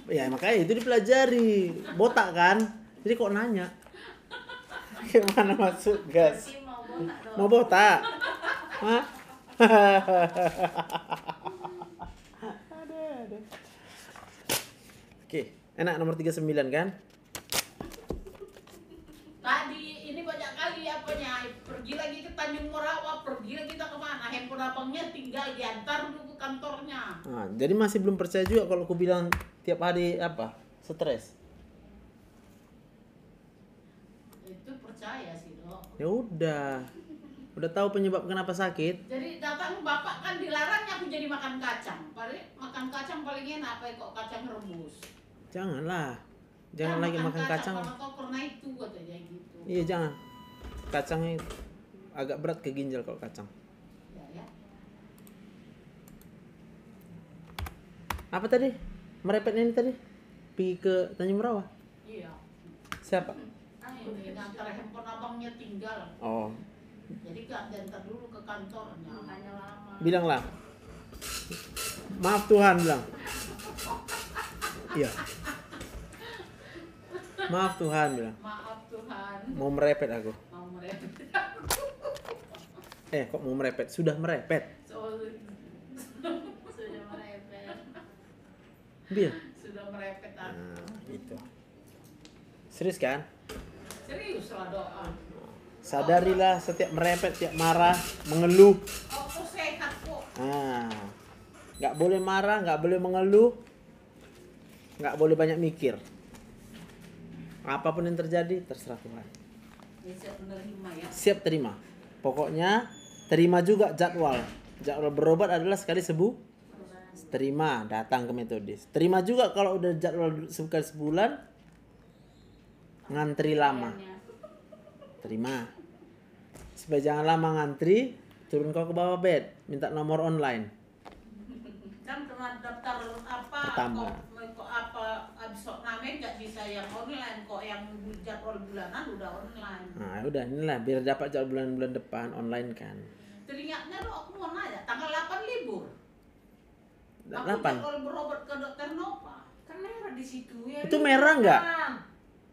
ya makanya itu dipelajari. Botak kan? Jadi kok nanya? Kayak mana masuk gas? Mau botak? Hah? Ada. Oke, enak nomor 39 kan? Tadi ini banyak kali apanya, pergi lagi ke Tanjung Morawa, pergi lagi kita kemana, handphone abangnya tinggal diantar dulu ke kantornya. Nah, jadi masih belum percaya juga kalau aku bilang tiap hari apa? Stres. Itu percaya sih dok. Ya udah tahu penyebab kenapa sakit. Jadi datang bapak kan dilarangnya aku jadi makan kacang. Makan kacang paling enak apa kok kacang rebus. Janganlah. Jangan lagi makan kacang. Karena kau pernah itu katanya gitu. Iya jangan. Kacangnya agak berat ke ginjal kalau kacang. Ya. Apa tadi? Merepetnya ini tadi? Pergi ke Tanjung Merawa? Iya. Siapa? Ini antara handphone abangnya tinggal. Oh, Jadi gak diantar dulu ke kantornya. Makanya lama. bilanglah. Maaf Tuhan bilang. Iya. Maaf Tuhan bilang. Maaf Tuhan. Mau merepet aku. Mau merepet. Kok mau merepet? Sudah merepet. Sudah merepet. Biar. Sudah merepet aku. Nah, gitu. Serius kan? Serius lah doa. Sadarilah setiap merepet, setiap marah, mengeluh. Aku sehat kok. Nah, nggak boleh marah, nggak boleh mengeluh, nggak boleh banyak mikir. Apapun yang terjadi terserah Tuhan. Ya, siap menerima ya. Siap terima. Pokoknya terima juga jadwal. Jadwal berobat adalah sekali terima, datang ke metodis. Terima juga kalau udah jadwal sekali sebulan, ngantri lama. Terima. Supaya jangan lama ngantri, turun kau ke bawah bed, minta nomor online. Kan pernah daftar apa? Pertama. Kok apa abis namen nggak bisa yang online, kok yang jadwal bulanan udah online. Nah, udah inilah biar dapat jadwal bulan-bulan depan online kan. Teringatnya lo aku mau nanya, tanggal 8 libur. Aku 8. jadwal berobat ke dokter Nova. Kan merah di situ ya. Itu merah nggak?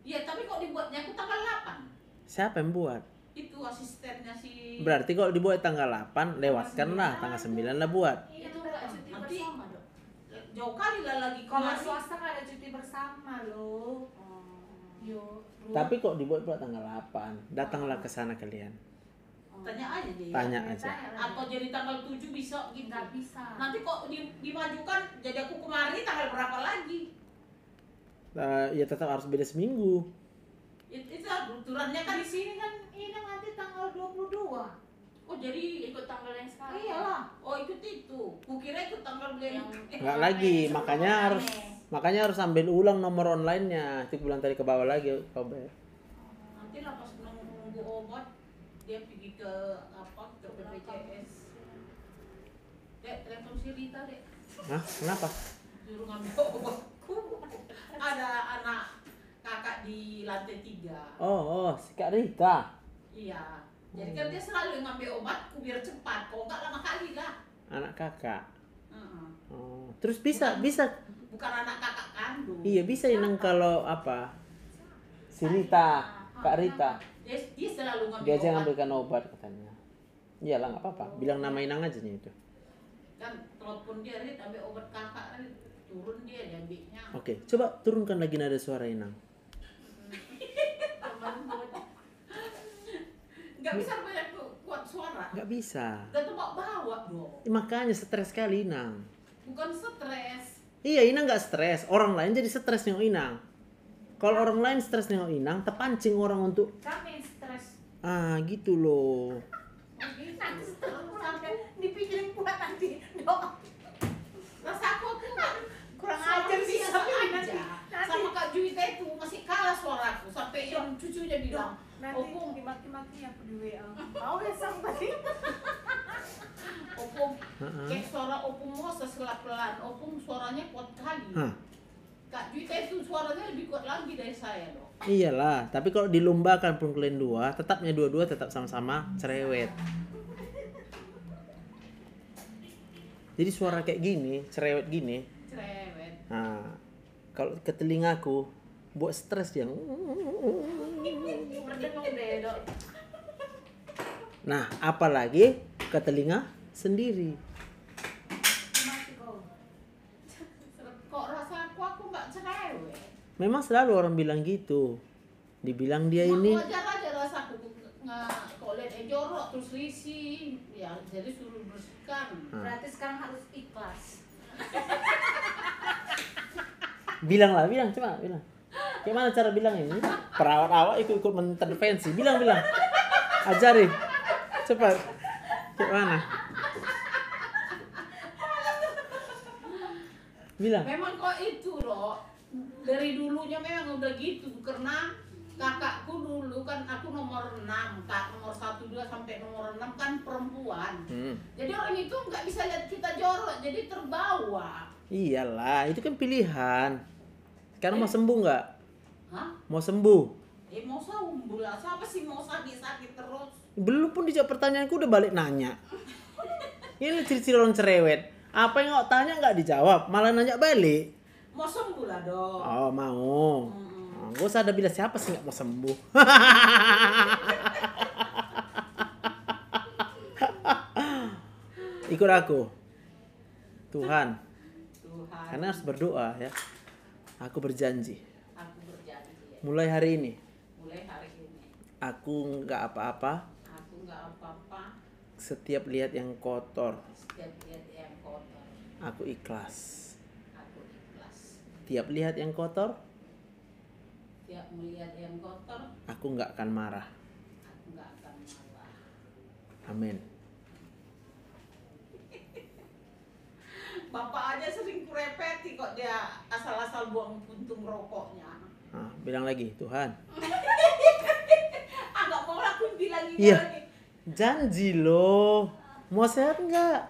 Iya, tapi kok dibuatnya aku tanggal 8? Siapa yang buat? Itu asistennya si. Berarti kalau dibuat tanggal 8, lewatkanlah tanggal 9 lah buat. Itu nggak cuti Nanti bersama dok. jauh kali lah lagi Kalau kemari. swasta nggak ada cuti bersama loh. Yo. Tapi kok dibuat pula tanggal 8, datanglah ke sana kalian. Tanya aja dia. Tanya aja. Atau jadi tanggal 7 bisa gitu. Nggak bisa. Nanti kok dimajukan jadi aku kemari tanggal berapa lagi? Ya tetap harus beda seminggu. Itu aturannya kan Di sini kan ini nanti tanggal 22. oh jadi Ikut tanggal yang sekarang. iyalah. Oh ikut itu. Kukira ikut tanggal yang Nggak lagi, makanya harus ambil ulang nomor online-nya. Itu bulan tadi ke bawah lagi kau bayar. nanti lah pas nunggu obat dia pergi ke apa ke BPJS. Dek, telepon si Rita dek. Hah? Kenapa? Suruh ngambil obatku. Ada anak kakak di lantai 3. Oh, si Kak Rita. Iya. Jadi kan dia selalu ngambil obatku biar cepat. Kalau enggak lama kali lah. Anak kakak. Heeh. Oh, terus bisa. Bukan anak kakak kandung. Iya bisa Inang kalau apa? Si Rita, Kak Rita. Dia selalu ngambil Dia aja obat. ngambilkan obat katanya. Iyalah nggak apa-apa. Bilang nama Inang aja nya itu. Kan telepon dia, Rit, ambil obat kakak, Rit. Turun dia ambilnya. Oke, coba turunkan lagi nada suara Inang. Nggak bisa banyak kuat suara. Nggak bisa. Gak bawa dong. Makanya stres sekali Inang. Bukan stres. Iya Inang nggak stres. Orang lain jadi stres nengok Inang. Kalau orang lain stres nengok Inang, terpancing orang untuk Kami stres. gitu loh. Gitu. Nanti setelah sampai dipikirin kuat nanti. Dok. Rasa aku nggak Kurang suara ajar sih biasa tapi aja. Sama Kak Juwita itu masih kalah suaraku sampai yang cucunya bilang, Nanti Opung, dimaki-maki aku di WA. Mau ya sampai. Opung, kayak suara Opung mau seselap pelan. Opung suaranya kuat kali. Hah. Kak Juita itu suaranya lebih kuat lagi dari saya loh. Iyalah, tapi kalau dilombakan pun kalian dua, tetapnya dua-dua tetap sama-sama cerewet. Jadi suara kayak gini, cerewet gini. Cerewet. Nah, kalau ke telingaku buat stres dia. Berdengung deh, Dok. Nah, apalagi ke telinga sendiri. Mati kau. Kok rasa aku nggak cerewet? Memang selalu orang bilang gitu. Dibilang dia ini Wajar aja rasaku nggak kok lihat jorok terus risih ya jadi suruh bersihkan. Berarti sekarang harus ikhlas. bilang coba bilang. Gimana cara bilang ini? Perawat awak ikut mengintervensi. Bilang. Ajarin. Cepat. Gimana? Bilang. Memang kok itu loh dari dulunya memang udah gitu karena kakakku dulu kan aku nomor 6, kak nomor 1, 2 sampai nomor 6 kan perempuan. Jadi orang itu nggak bisa lihat kita jorok jadi terbawa. Iyalah, itu kan pilihan. Sekarang mau sembuh nggak? Hah? Mau sembuh? Mau sembuh lah, siapa sih mau sakit terus? Belum pun dijawab pertanyaanku udah balik nanya. Ini ciri-ciri orang cerewet. Apa yang kau tanya nggak dijawab, malah nanya balik. Mau sembuh lah dong. Oh mau. Gue usah ada bilang siapa sih nggak mau sembuh. Ikut aku. Tuhan. Karena harus berdoa ya. Aku berjanji. Aku berjanji ya. Mulai hari ini. Mulai hari ini. Aku nggak apa-apa. Aku nggak apa-apa. Setiap lihat yang kotor. Setiap lihat yang kotor. Aku ikhlas. Aku ikhlas. Tiap lihat yang kotor. Tiap melihat yang kotor. Aku nggak akan marah. Aku nggak akan marah. Amin. Bapak aja sering kurepeti kok dia asal-asal buang puntung rokoknya. Nah, bilang lagi, Tuhan. Nggak mau aku bilang ini Iya. lagi. Janji loh. Mau sehat nggak?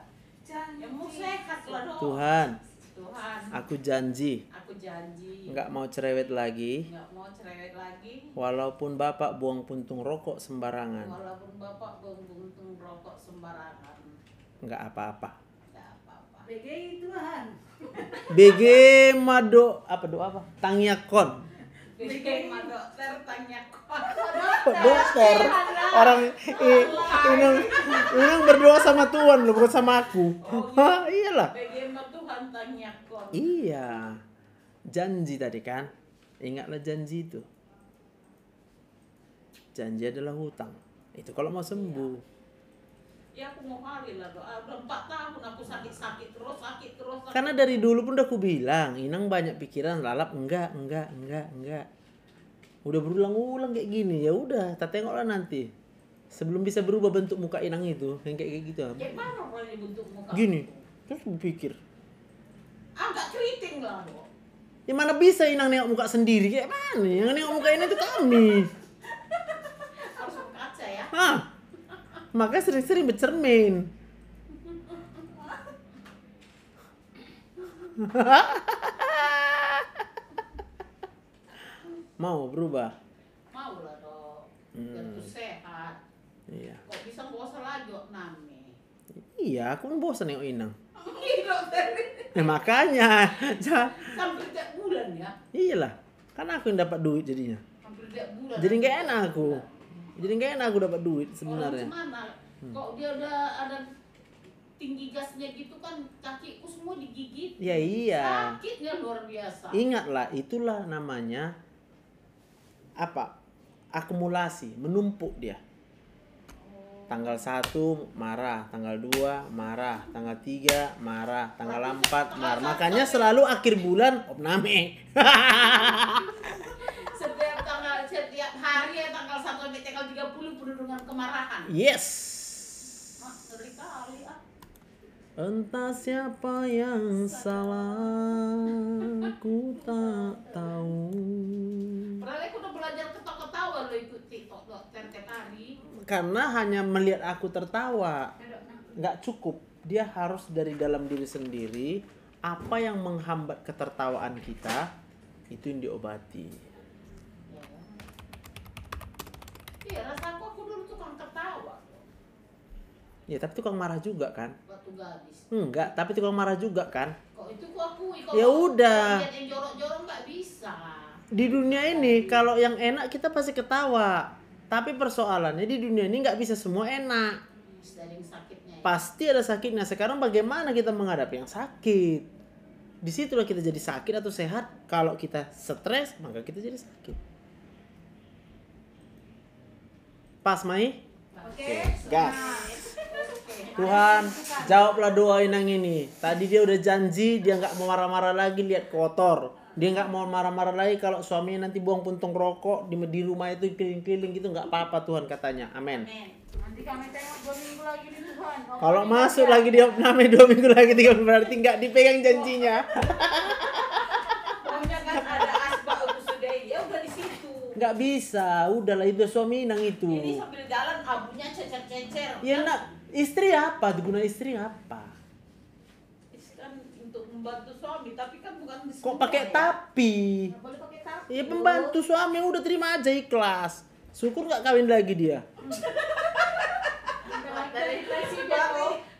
Ya mau sehat lah dong. Tuhan, Tuhan. aku janji. Aku janji. Nggak mau cerewet lagi. Nggak mau cerewet lagi. Walaupun Bapak buang puntung rokok sembarangan. Walaupun Bapak buang puntung rokok sembarangan. Nggak apa-apa. Nggak apa-apa. BGI Tuhan. BG Mado apa doa apa? Tangyakon. BG Ma dokter tanya kok. Dokter. Orang Inang berdoa sama Tuhan loh, bukan sama aku. Hah, iyalah. BG Ma Tuhan tanya kok. Iya. Janji tadi kan? Ingatlah janji itu. Janji adalah hutang. Itu kalau mau sembuh. Ya aku mau hari lah doa. Udah 4 tahun aku sakit terus. Karena dari dulu pun udah aku bilang, Inang banyak pikiran, lalap enggak. Udah berulang-ulang kayak gini, ya udah, tak tengoklah nanti. Sebelum bisa berubah bentuk muka Inang itu, yang kayak gitu. Kayak mana orangnya bentuk muka? Gini, terus berpikir. Agak keriting lah dong. Ya mana bisa Inang nengok muka sendiri, kayak mana? Yang nengok muka ini tuh kami. Harus berkaca ya. Hah? Makanya sering-sering bercermin. Mau berubah? Mau lah dong. Tentu sehat. Iya. Kok bisa bosan lagi nami? Iya, aku kan bosan nengok Inang. Iya Ya makanya. Hampir tiap bulan ya. Iyalah. Kan aku yang dapat duit jadinya. Hampir tiap bulan. Jadi nggak enak aku. Jadi nggak enak aku dapat duit sebenarnya. Orang gimana? Kok dia udah ada tinggi gasnya gitu kan kakiku semua digigit. Ya iya. Sakitnya luar biasa. Ingatlah, itulah namanya apa? Akumulasi, menumpuk dia. Tanggal 1 marah, tanggal 2 marah, tanggal 3 marah, tanggal 4 marah. Makanya selalu akhir bulan opname. Setiap hari ya tanggal 1 sampai tanggal 30 penuh dengan kemarahan. Yes. Ngeri kali ah. Entah siapa yang salah, ku tak tahu. Padahal aku udah belajar ketawa-ketawa lo ikut TikTok tiap hari. Karena hanya melihat aku tertawa nggak cukup. Dia harus dari dalam diri sendiri. Apa yang menghambat ketertawaan kita itu yang diobati. Iya, rasaku aku dulu tukang ketawa. Ya tapi tukang marah juga kan? Waktu gadis. Enggak, tapi tukang marah juga kan? Kok itu ku akui. Ya udah. Lihat yang jorok-jorok nggak bisa. Di dunia ini kalau yang enak kita pasti ketawa. Tapi persoalannya di dunia ini nggak bisa semua enak. Dari sakitnya. Pasti ada sakitnya. Sekarang bagaimana kita menghadapi yang sakit? Disitulah kita jadi sakit atau sehat. Kalau kita stres, maka kita jadi sakit. Pas, Mai? Oke. Gas. Oke. Tuhan, jawablah doa Inang ini. Tadi dia udah janji dia nggak mau marah-marah lagi lihat kotor. Dia nggak mau marah-marah lagi kalau suaminya nanti buang puntung rokok di rumah itu keliling-keliling gitu, nggak apa-apa Tuhan katanya. Amin. Nanti kami tengok 2 minggu lagi di Tuhan. Kalau masuk lagi dia namanya 2 minggu lagi 3 berarti nggak dipegang janjinya. Pokoknya kan ada asbak untuk sudah ya udah di situ. Nggak bisa, udahlah itu suami Inang itu. Ini sambil jalan abunya cecer-cecer. Ya nak, istri apa? Guna istri apa? Kan untuk membantu suami, tapi kan bukan di Kok semua, pakai ya. tapi? Nggak boleh pakai tapi. Ya pembantu suami udah terima aja ikhlas. Syukur nggak kawin lagi dia. Dari presiden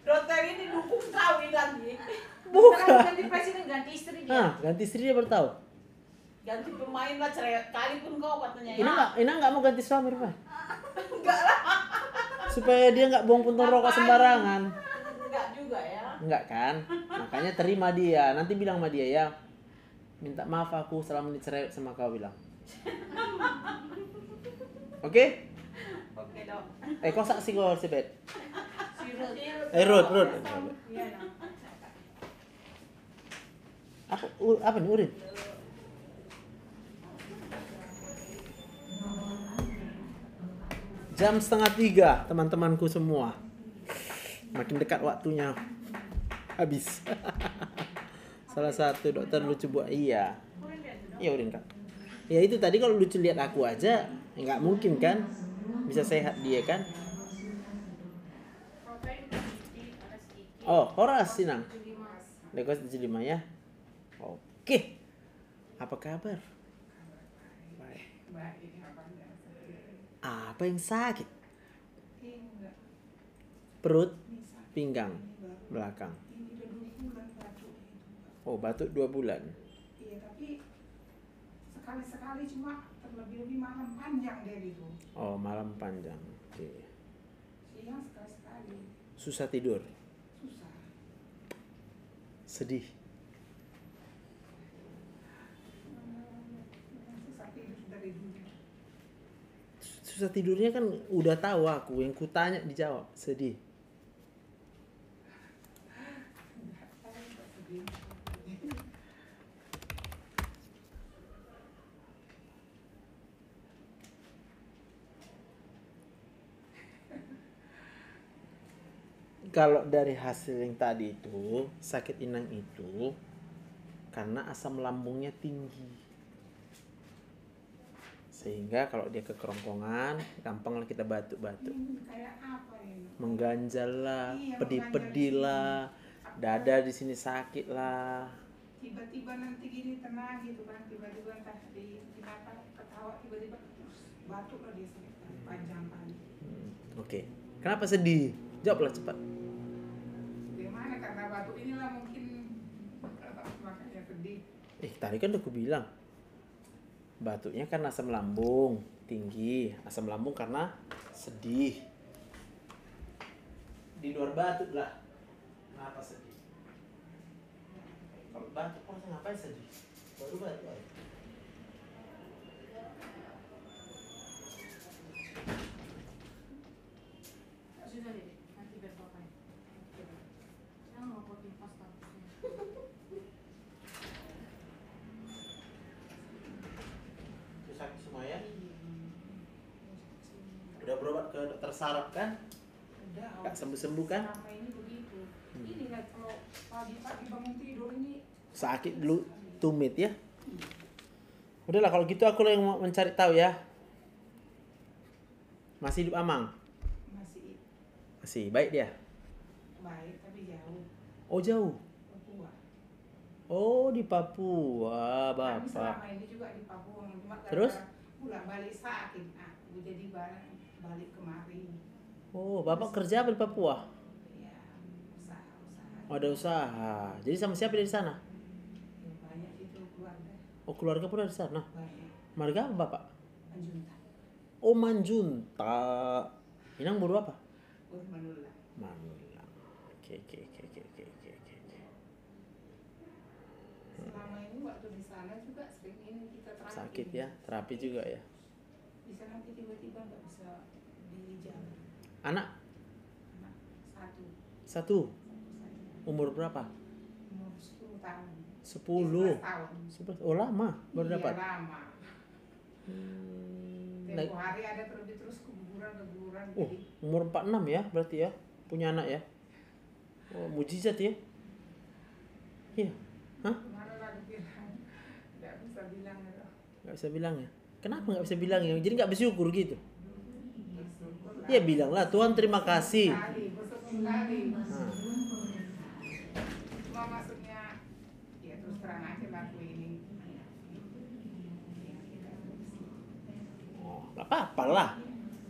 dokter ini dukung kawin lagi. Bukan. Ganti presiden, ganti istri dia. Hah, ganti istri dia baru tahu. Ganti pemain lah cerai kali pun kau katanya Ina nggak mau ganti suami rupanya. Enggak lah. Supaya dia nggak buang puntung rokok sembarangan. Enggak juga ya. Enggak kan? Makanya terima dia. Nanti bilang sama dia ya. Minta maaf aku selama dicerai sama kau bilang. Oke? Oke dok. Kau saksi kau sebet. Sirut. Rud. Iya, nah. Apa nih urin? Jam 2:30 teman-temanku semua. Makin dekat waktunya habis. Salah satu dokter lucu buat iya. Iya urin kak. Ya itu tadi kalau lucu lihat aku aja nggak mungkin kan bisa sehat dia kan. Oh Horas Sinang. Dekos 75 ya. Oke. Apa kabar? Baik. Apa yang sakit? Perut, pinggang, belakang. Oh, batuk 2 bulan. Iya, tapi sekali-sekali cuma terlebih-lebih malam panjang dia gitu. Oh, malam panjang. Oke. Siang sekali-sekali. Susah tidur. Susah. Sedih. Susah tidur dari dulu. Susah tidurnya kan udah tahu aku, yang kutanya dijawab. Sedih. Kalau dari hasil yang tadi itu, sakit Inang itu karena asam lambungnya tinggi. Sehingga kalau dia ke kerongkongan, gampang kita batuk-batuk. Ini kayak apa ini? Mengganjal lah, Iya, pedih-pedih mengganjal lah, dada di sini sakit lah. Tiba-tiba nanti gini tenang gitu kan, tiba-tiba entah di kenapa ketawa tiba-tiba terus batuk lah dia sakit panjang kali. Oke. Kenapa sedih? Jawablah cepat. Bagaimana karena batuk inilah mungkin makanya sedih. Tadi kan udah aku bilang. Batuknya karena asam lambung tinggi, asam lambung karena sedih. Di luar batuk lah. Kenapa sedih? Kalau batuk orang ngapain sedih? Baru batuk aja. Sudah deh, nanti biar pakai. Jangan mau potong pasta. Sakit semua ya? Udah berobat ke dokter saraf kan? Udah. Gak sembuh-sembuh kan? Selama ini begitu. Ini nggak kalau pagi-pagi bangun tidur ini Sakit dulu tumit ya. Udahlah kalau gitu aku yang mau mencari tahu ya. Masih hidup Amang? masih Masih baik dia? baik tapi jauh. Oh jauh. Papua. Oh, di Papua, Kami Bapak. selama ini juga di Papua, cuma Terus? pulang balik sakit, jadi balik kemari. Oh, Bapak kerja apa di Papua? Ya, usaha. Oh, ada usaha. Jadi sama siapa di sana? Ya, banyak itu keluarga. Oh, keluarga pun ada di sana. Banyak. Marga apa, Bapak? Anjunta. Oh, Manjunta. Inang buru apa? Manula. Manula. Oke. Selama ini waktu di sana juga sering ini kita terapi. Sakit ya, terapi juga ya. Bisa nanti tiba-tiba nggak bisa dijalan. Anak Anak satu. satu. Saja. Umur berapa? Umur 10 tahun. 10. 11 tahun. 11. Oh, lama baru Iya, dapat. lama. Naik- Tempo hari ada terus keguguran. Oh, umur 46 ya berarti ya. Punya anak ya. Oh, mujizat ya. Iya. Hah? Kemarin lagi bilang, nggak bisa bilang ya. Nggak bisa bilang ya. Kenapa nggak bisa bilang ya? Jadi nggak bersyukur gitu. Bersyukur lah. Ya bilanglah, Tuhan terima kasih. Bersyukur kali. Nah. Cuma maksudnya, ya terus terang aja laku ini. Oh, nggak apa-apa lah.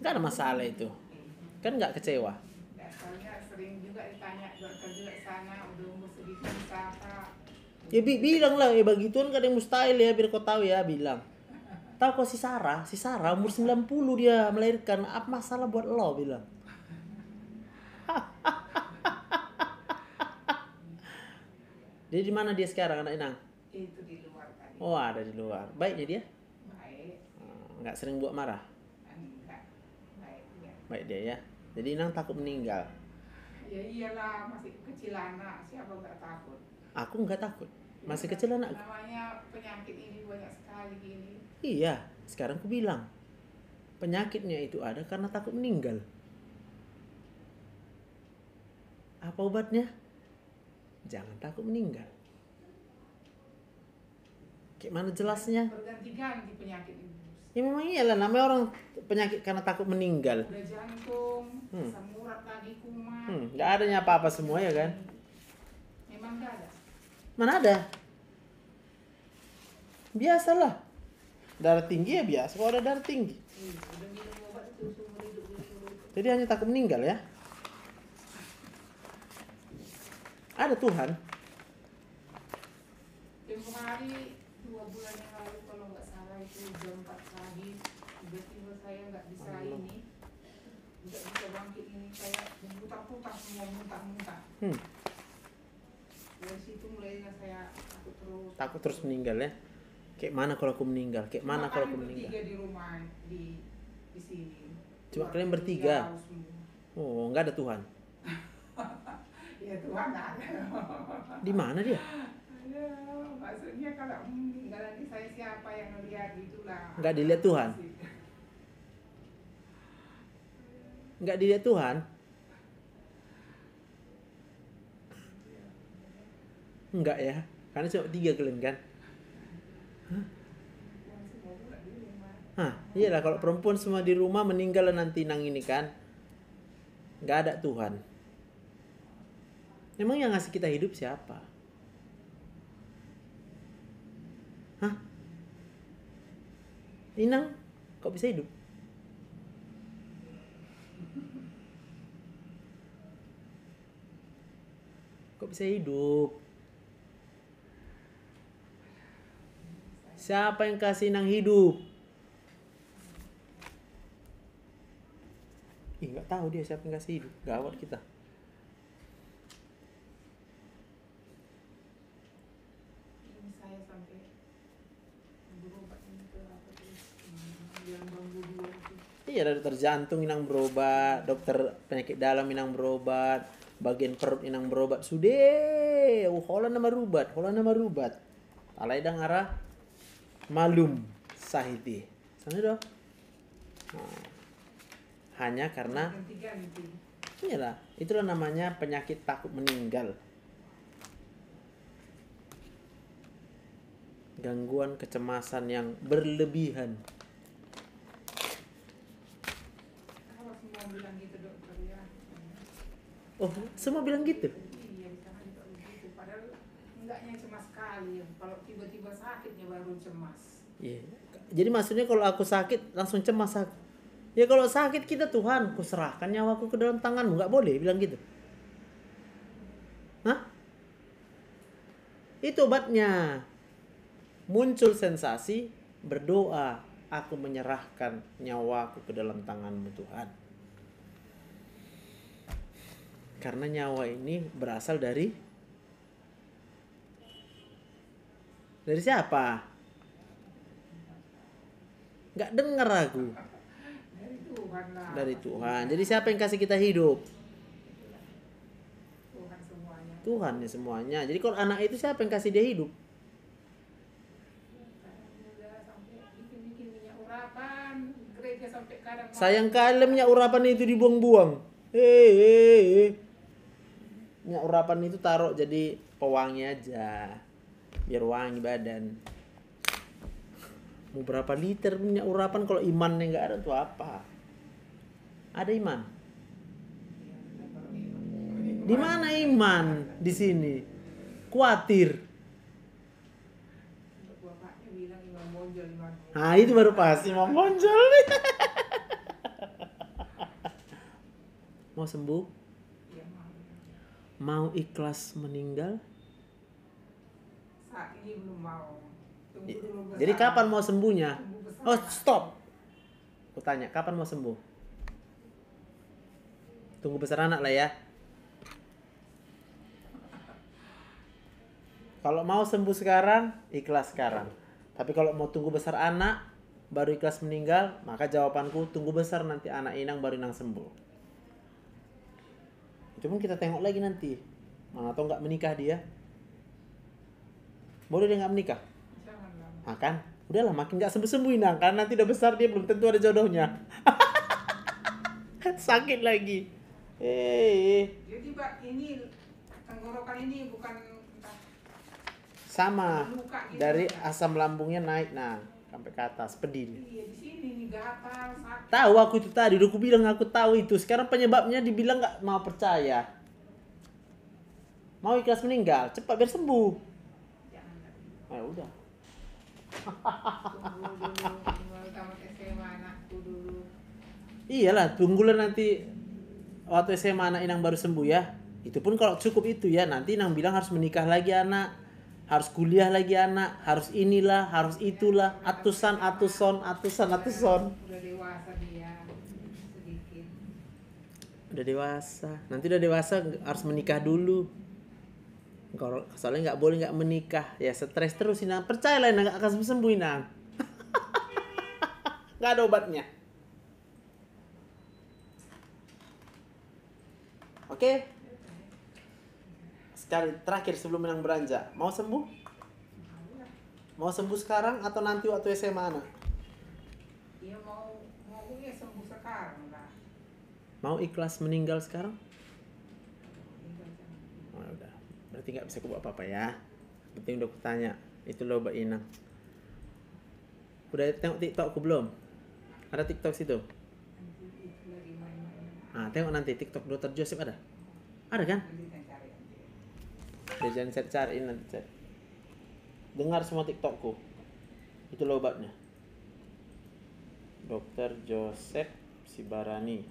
Nggak ada masalah itu. Kan nggak kecewa. Ya, soalnya sering juga ditanya dokter juga sana, udah umur segitu bisa apa. Ya bilang lah, ya bagi Tuhan kadang mustahil ya, biar kau tahu ya, bilang. Tahu kok si Sarah umur 90 dia melahirkan, apa masalah buat lo, bilang. Jadi di mana dia sekarang, anak Inang? Itu di luar tadi. Oh, ada di luar. Baiknya dia? Baik, Nggak sering buat marah. enggak. Baik ya. Baik dia ya. Jadi Inang takut meninggal. Ya iyalah, masih kecil anak, siapa nggak takut. Aku nggak takut. Masih kecil anak. Namanya penyakit ini banyak sekali gini. Iya, sekarang aku bilang. Penyakitnya itu ada karena takut meninggal. Apa obatnya? Jangan takut meninggal. Kayak mana jelasnya? Berganti-ganti penyakit ini. Ya memang iyalah, namanya orang penyakit karena takut meninggal. Udah jantung, asam urat lagi kumat. Nggak adanya apa-apa semua ya kan? Memang nggak ada. Mana ada? Biasalah. Darah tinggi ya biasa kalau ada darah tinggi. Udah minum obat itu seumur hidup. Jadi hanya takut meninggal ya. Ada Tuhan. Tempo hari 2 bulan yang lalu kalau nggak salah itu jam 4 pagi tiba-tiba saya nggak bisa ini, nggak bisa bangkit ini, kayak muntah-muntah semua, muntah-muntah. Dari situ mulainya saya takut terus. Takut terus meninggal ya. Kayak mana kalau aku meninggal? Kayak mana kalau aku meninggal? Bertiga di rumah di sini. Cuma kalian bertiga? Jauh semua. Oh, nggak ada Tuhan. Ya Tuhan ada. Di mana dia? Ya, maksudnya kalau nggak nanti saya siapa yang ngeliat itulah. Nggak dilihat Tuhan? Nggak dilihat Tuhan? Enggak ya, karena cuma 3 kalian kan? Hah, iyalah kalau perempuan semua di rumah meninggal nanti nang ini kan? Nggak ada Tuhan. Emang yang ngasih kita hidup siapa? Hah? Inang, kok bisa hidup? Kok bisa hidup? Siapa yang kasih Inang hidup? Ih, nggak tahu dia siapa yang kasih hidup. Gawat kita. Ini saya sampai berobat ini ke apa terus yang bambu 2 itu. Iya, ada dokter jantung Inang berobat, dokter penyakit dalam Inang berobat, bagian perut Inang berobat. Sudah, hola nama rubat. Alai dang arah malum sahiti. Sana dong. Nah, hanya karena Ganti-ganti. iyalah, itulah namanya penyakit takut meninggal. Gangguan kecemasan yang berlebihan. Kalau semua bilang gitu dokter ya. Oh, semua bilang gitu? Iya, misalnya juga begitu. Padahal enggaknya cemas sekali. Kalau tiba-tiba sakitnya baru cemas. Iya. Jadi maksudnya kalau aku sakit langsung cemas aku. Ya kalau sakit kita Tuhan, ku serahkan nyawaku ke dalam tanganmu, nggak boleh bilang gitu. Hah? Itu obatnya. Muncul sensasi, berdoa, aku menyerahkan nyawaku ke dalam tanganmu Tuhan. Karena nyawa ini berasal dari siapa? Nggak dengar aku. Dari Tuhan lah. Dari Tuhan. Jadi siapa yang kasih kita hidup? Tuhan semuanya. Tuhan ya semuanya. Jadi kalau anak itu siapa yang kasih dia hidup? Udah sampai bikin minyak urapan, gereja sampai kadang. Sayang kali minyak urapan itu dibuang-buang. Minyak urapan itu taruh jadi pewangi aja. Biar wangi badan. Mau berapa liter minyak urapan kalau imannya nggak ada tuh apa? Ada iman? Di mana iman di sini? Kuatir. Bapaknya bilang imam bonjol imam. Nah itu baru pasti mau bonjol nih. Mau sembuh? Iya mau. Mau ikhlas meninggal? Saat ini belum mau. Tunggu dulu Jadi besar. kapan mau sembuhnya? Tunggu besar. Oh stop. Aku tanya kapan mau sembuh? Tunggu besar anak lah ya. Kalau mau sembuh sekarang, ikhlas sekarang. Tapi kalau mau tunggu besar anak, baru ikhlas meninggal, maka jawabanku tunggu besar nanti anak Inang baru Inang sembuh. Itu pun kita tengok lagi nanti. Mana tahu nggak menikah dia. Boleh dia nggak menikah? Janganlah. Nah kan, udahlah makin nggak sembuh-sembuh Inang. Karena nanti udah besar dia belum tentu ada jodohnya. Sakit lagi. Jadi Pak ini tenggorokan ini bukan entah Sama luka gitu, dari ya? asam lambungnya naik nah sampai ke atas pedih. Iya di sini nih gatal sakit. Tahu aku itu tadi udah aku bilang aku tahu itu. Sekarang penyebabnya dibilang nggak mau percaya. Mau ikhlas meninggal cepat biar sembuh. Jangan. Ah udah. Tunggu dulu tamat SMA anakku dulu. Iyalah tunggulah nanti waktu SMA anak Inang baru sembuh ya. Itu pun kalau cukup itu ya. Nanti Inang bilang harus menikah lagi anak. Harus kuliah lagi anak. Harus inilah, harus itulah. Atusan. Udah dewasa dia sedikit. Udah dewasa. Nanti udah dewasa harus menikah dulu. Kalau soalnya nggak boleh nggak menikah. Ya stres terus Inang. Percayalah Inang nggak akan sembuh Inang. Nggak ada obatnya. Oke. Sekali terakhir sebelum Inang beranjak. Mau sembuh? Mau sembuh sekarang atau nanti waktu SMA anak? Dia mau ya sembuh sekarang lah. Mau ikhlas meninggal sekarang? Oh, udah. Berarti nggak bisa aku buat apa-apa ya. Penting udah aku tanya. Itu loh Mbak Inang. Udah tengok TikTokku belum? Ada TikTok situ? Ah, tengok nanti TikTok Dr. Joseph ada? Ada kan? Dia jangan cariin nanti cari. Dengar semua TikTokku. Itu loh obatnya. Dr. Joseph Sibarani.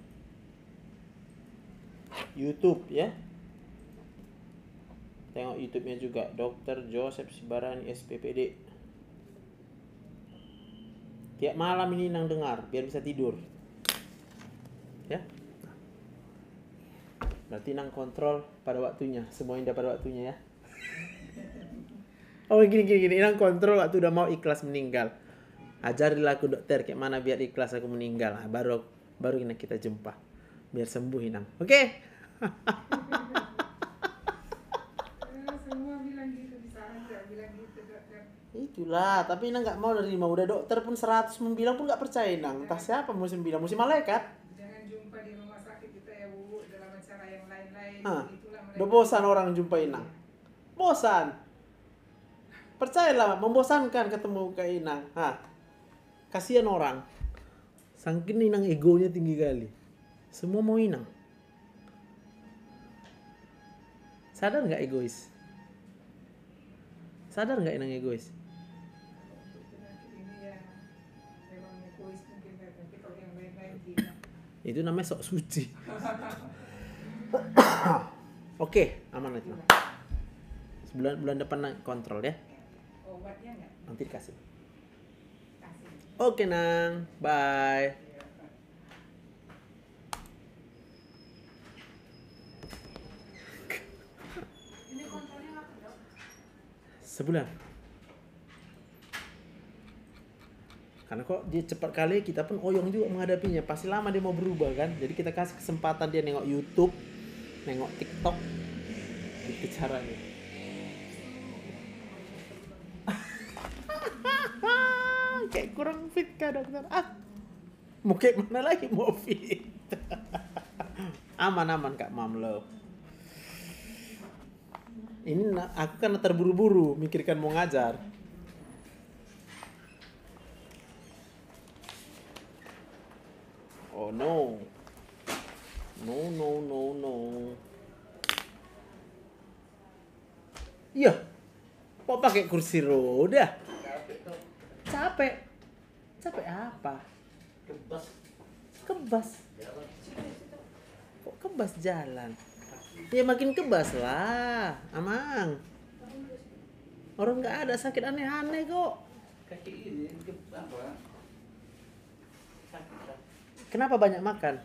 YouTube ya. Tengok YouTube-nya juga Dr. Joseph Sibarani SPPD. Tiap malam ini Nang dengar biar bisa tidur. Ya. Berarti Nang kontrol pada waktunya. Semuanya pada waktunya ya. Oh gini. Nang kontrol waktu udah mau ikhlas meninggal. Ajarilah aku dokter kayak mana biar ikhlas aku meninggal. Nah, baru ini kita jumpa. Biar sembuh Inang. Oke? Semua bilang gitu di sana bilang gitu dokter. Itulah, tapi Inang nggak mau nerima. Udah dokter pun 100 membilang pun nggak percaya Inang. Entah siapa musim bilang, musim malaikat. Jangan jumpa di rumah sakit kita ya Bu dalam acara yang lain-lain. Hah, Itulah mereka. udah bosan orang jumpa Inang. Bosan. Percayalah, membosankan ketemu Kak Inang. Hah. Kasihan orang. Saking Inang egonya tinggi kali. Semua mau Inang. Sadar nggak egois? Sadar nggak Inang egois? Untuk penyakit ini ya memang egois mungkin, tapi kalau yang lain-lain tidak. Itu namanya sok suci. Oke, aman itu. Bulan depan kontrol ya. Obatnya nggak? Nanti dikasih. Kasih. Oke Nang, bye. Ini kontrolnya apa dok? Sebulan. Karena kok dia cepat kali, kita pun oyong juga menghadapinya. Pasti lama dia mau berubah kan. Jadi kita kasih kesempatan dia nengok YouTube, nengok TikTok. Itu caranya. Kayak kurang fit kah dokter? Mau kayak mana lagi mau fit? Aman Kak Mam Love. Ini aku karena terburu-buru mikirkan mau ngajar. Oh no. No. Iya. Kok pakai kursi roda? Capek. Capek apa? Kebas. Kok kebas jalan? Ya makin kebas lah, Amang. Orang nggak ada sakit aneh-aneh kok. Kaki ini apa? Sakit lah. Kenapa banyak makan?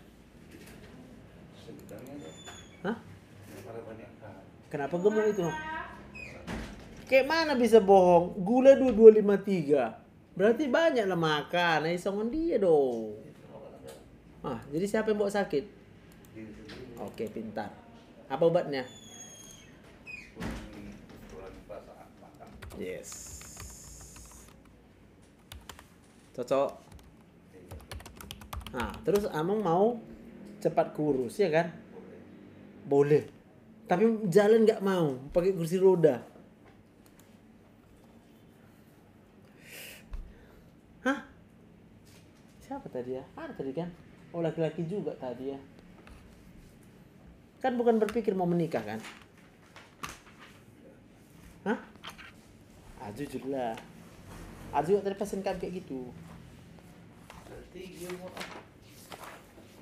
Sebenarnya Hah? pada banyak hal. Kenapa gemuk itu? Kayak mana bisa bohong? Gula 2253. Berarti banyak lah makan. Songon dia dong. Jadi siapa yang bawa sakit? Oke, pintar. Apa obatnya? Yes. Cocok. Nah, terus Amang mau cepat kurus ya kan? Boleh. Tapi jalan nggak mau, pakai kursi roda. Hah? Siapa tadi ya? Ada tadi kan? Oh, laki-laki juga tadi ya. Kan bukan berpikir mau menikah kan? Hah? Jujur lah. Ada juga tadi pesen kayak gitu.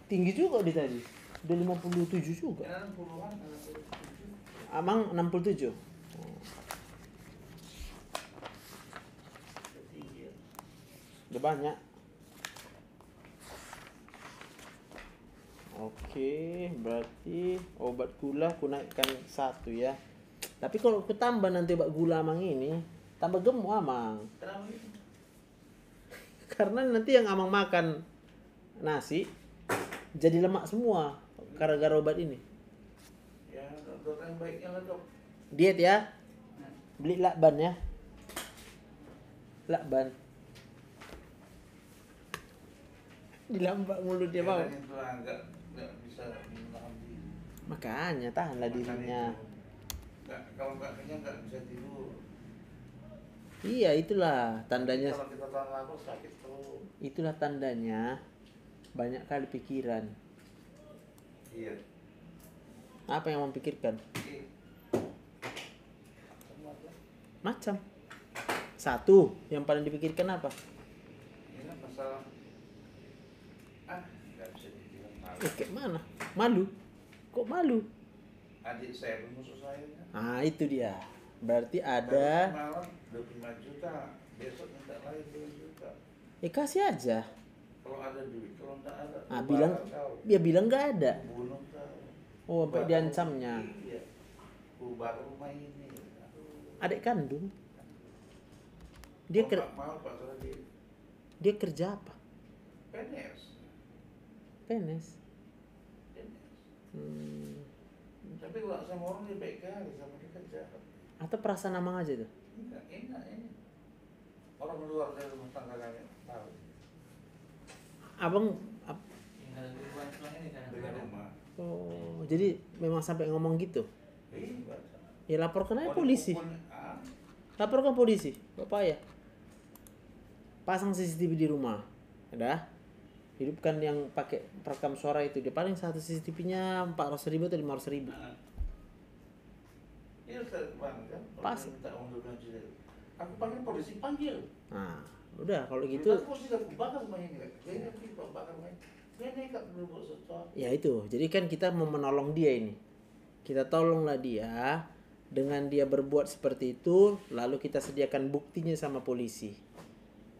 Tinggi juga dia tadi. Udah 57 juga. Amang 67. Udah banyak. Oke, berarti obat gula aku naikkan 1 ya. Tapi kalau aku tambah nanti obat gula Amang ini, tambah gemuk Amang. Karena nanti yang Amang makan nasi jadi lemak semua gara-gara obat ini. Ya, dokter yang baiknya lah dok. Diet ya. Beli lakban ya. Lakban. Dilambak mulut dia mau. Nggak bisa menahan diri. Makanya tahanlah dirinya. Kalau nggak kenyang nggak bisa tidur. Iya, itulah tandanya. Kalau kita tahan lama sakit terus. Itulah tandanya banyak kali pikiran. Iya. Apa yang memikirkan? Macam. 1 yang paling dipikirkan apa? Ini masalah nggak bisa dibilang malu. Kayak mana? Malu? Kok malu? Adik saya musuh saya kan? Itu dia. Berarti ada. Malam 25 juta, besok minta lagi 2 juta. Kasih aja. Kalau ada duit, kalau nggak ada. Dia bilang nggak ada. Bunuh kau. Oh, sampai diancamnya. Iya. Ubah rumah ini. Adik kandung. Dia mau Pak dia kerja apa? PNS. PNS. Tapi kalau sama orang dia baik kali, sama dia kerja. Atau perasaan Amang aja tuh? Enggak, enak ini. Orang luar dari rumah tangga kalian tahu. Abang Dengan rumah. Oh, jadi memang sampai ngomong gitu? Ya laporkan aja polisi. Laporkan polisi, Bapak ya. Pasang CCTV di rumah. Ada? Hidupkan yang pakai perekam suara itu. Dia paling satu CCTV-nya 400.000 atau 500.000. Ya Dia Ustaz Bang kan. Pas. Minta uang 2 juta. Aku panggil polisi, panggil. Nah, udah kalau gitu. Aku sudah bakar semuanya ini. Dia bakar semuanya. Dia nekat berbuat sesuatu. Ya itu. Jadi kan kita mau menolong dia ini. Kita tolonglah dia. Dengan dia berbuat seperti itu, lalu kita sediakan buktinya sama polisi.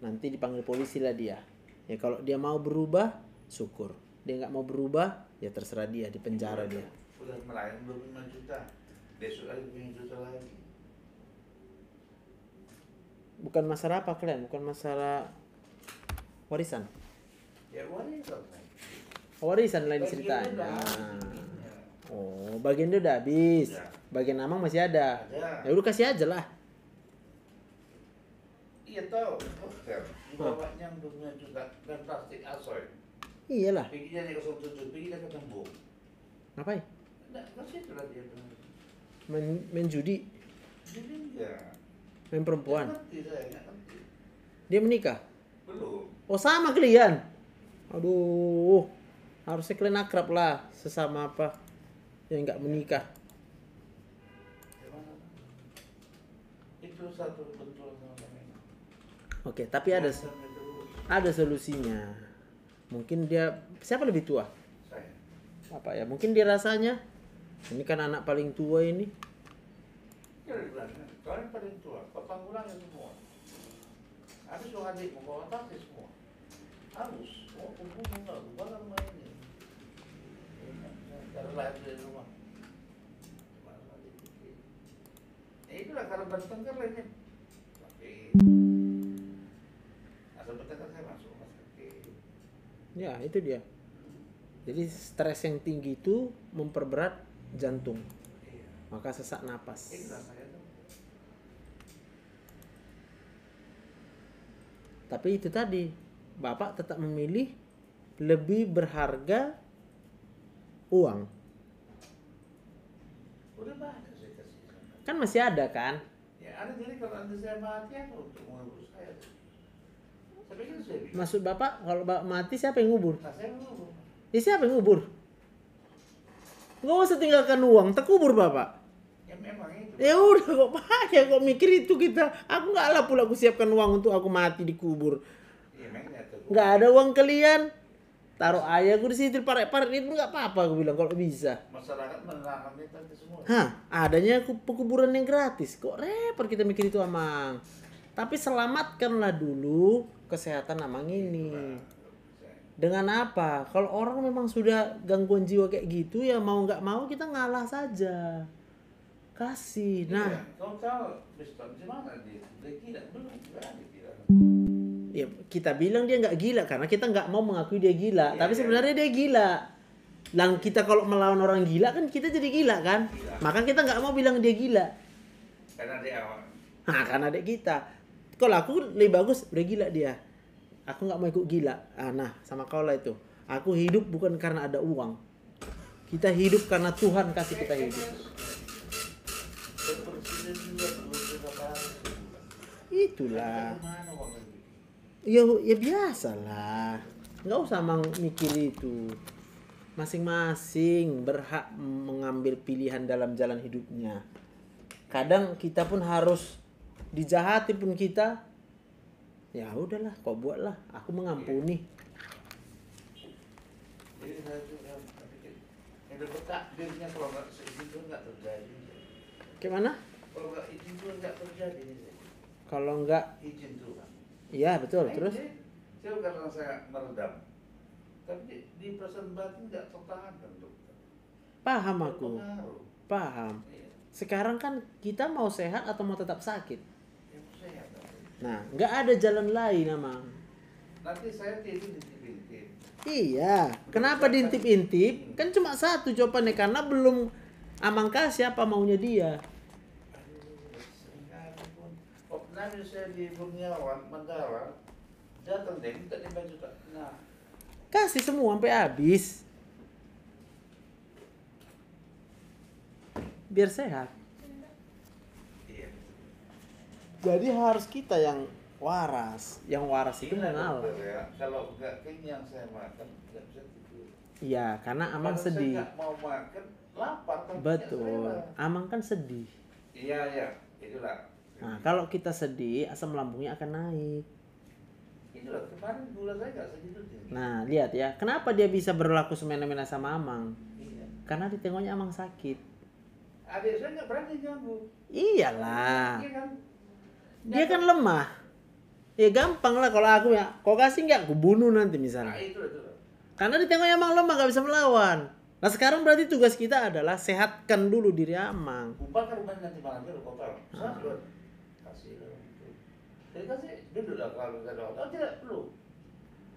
Nanti dipanggil polisi lah dia. Ya kalau dia mau berubah, syukur. Dia nggak mau berubah, ya terserah dia, di penjara dia. Udah melayang 25 juta. Besok lagi 5 juta lagi. Bukan masalah apa kalian? Bukan masalah warisan. Ya warisan. Warisan lain ceritanya. Oh, bagian dia udah habis. Ya. Bagian Amang masih ada. Ada. Ya udah kasih aja lah. Iya tahu, dokter. Dibawanya 25 juta dan plastik asoy. Iyalah. Pergi dia naik 07, pergi dia ke Tembung. Ngapain? Nah, masih itulah dia benar. Main judi, Jadi enggak. main perempuan. Ngerti saya, nggak ngerti. Dia menikah. Belum. Oh sama kalian. Aduh, harusnya kalian akrab lah sesama apa yang nggak menikah. Gimana? Itu satu bentuk sama ini. Oke, tapi ada solusinya. Mungkin dia siapa lebih tua? Saya. Apa ya? Mungkin dia rasanya ini kan anak paling tua ini. Ya bilang, kalian paling tua, petanggulangan semua. Habis lo adik mau bawa taksi semua. Harus, mau kumpul enggak, bukan main ini. Kalau lahir dari rumah. Itulah kalau bertengkar lainnya. Tapi asal bertengkar saya masuk mas kaki. Ya, itu dia. Jadi stres yang tinggi itu memperberat jantung. Iya. Maka sesak napas. Itulah saya tuh. Tapi itu tadi, Bapak tetap memilih lebih berharga uang. Udah banyak saya kasih. Kan masih ada kan? Ya ada, jadi kalau nanti saya mati apa untuk mengurus saya? Saya pikir saya bisa. Maksud Bapak kalau Bapak mati siapa yang ngubur? Nah saya ngurus. Ya siapa yang ngubur? Nggak usah tinggalkan uang, terkubur Bapak. Ya memang itu. Ya udah kok bahaya kok mikir itu kita. Aku nggak lah pula aku siapkan uang untuk aku mati dikubur. Iya memang itu. Nggak ada uang kalian. Taruh aja aku di situ paret-paret itu nggak apa-apa aku bilang kalau bisa. Masyarakat menanamnya tadi semua. Hah, adanya pekuburan yang gratis. Kok repot kita mikir itu Amang. Tapi selamatkanlah dulu kesehatan Amang ini. Dengan apa? Kalau orang memang sudah gangguan jiwa kayak gitu ya mau nggak mau kita ngalah saja. Kasih. Nah, Iya, kau tahu Mister gimana dia? Dia gila belum berani gila. ya kita bilang dia nggak gila karena kita nggak mau mengakui dia gila. Iya, Tapi iya. sebenarnya dia gila. Lang kita kalau melawan orang gila kan kita jadi gila kan. Gila. Maka kita nggak mau bilang dia gila. Karena dia awal. Nah, karena adik kita. Kalau aku lebih bagus udah gila dia. Aku nggak mau ikut gila. Nah, sama kau lah itu. Aku hidup bukan karena ada uang. Kita hidup karena Tuhan kasih kita hidup. Presiden juga belum bisa bahas. Itulah. Kemana uang ini? Ya biasalah. Nggak usah mikir itu. Masing-masing berhak mengambil pilihan dalam jalan hidupnya. Kadang kita pun harus dijahati pun kita. Ya udahlah, kau buatlah. Aku mengampuni. Jadi saya juga pikir yang dapat takdirnya kalau nggak seizin itu nggak terjadi. Gimana? Kalau nggak izin itu nggak terjadi. Kalau nggak, Izin Tuhan. iya betul. Nah, Terus? ini, saya karena saya meredam. Tapi di perasaan batin nggak tertahankan dokter. Paham aku. Berpengaruh. Paham. Iya. Sekarang kan kita mau sehat atau mau tetap sakit. Ya sehat. Nah, nggak ada jalan lain Amang. Nanti saya tidur dintip-intip. Iya. Kenapa diintip-intip? Kan cuma satu jawabannya karena belum Amang kasih apa maunya dia. Aduh, seringkali pun. Waktu saya di Kurniawan, Mandala, datang deh, minta 5 juta. Nah, Kasih semua sampai habis. Biar sehat. iya. Jadi harus kita yang waras. Yang waras itu Gila, mengalah. dokter, ya. Kalau nggak kenyang saya makan, nggak bisa tidur. Iya, karena Amang Kalau saya sedih. nggak mau makan, lapar. tapi nggak Betul. selera. Amang kan sedih. Iya, itulah. Nah, kalau kita sedih, asam lambungnya akan naik. Itulah kemarin gula saya nggak segitu deh. Nah, lihat ya, kenapa dia bisa berlaku semena-mena sama Amang? Iya. Karena di tengoknya Amang sakit. Adik saya nggak berani ganggu. Iyalah, Iya kan? dia kan lemah. Ya gampang lah kalau aku ya, kau kasih nggak, aku bunuh nanti Nah, misalnya. itu. Karena di tengoknya Amang lemah, nggak bisa melawan. Nah sekarang berarti tugas kita adalah sehatkan dulu diri Amang. Kumpal kan rumahnya nanti malam itu kumpal. Saya juga kasih lah. Jadi kasih duduk lah kalau saya doang. Oh tidak perlu.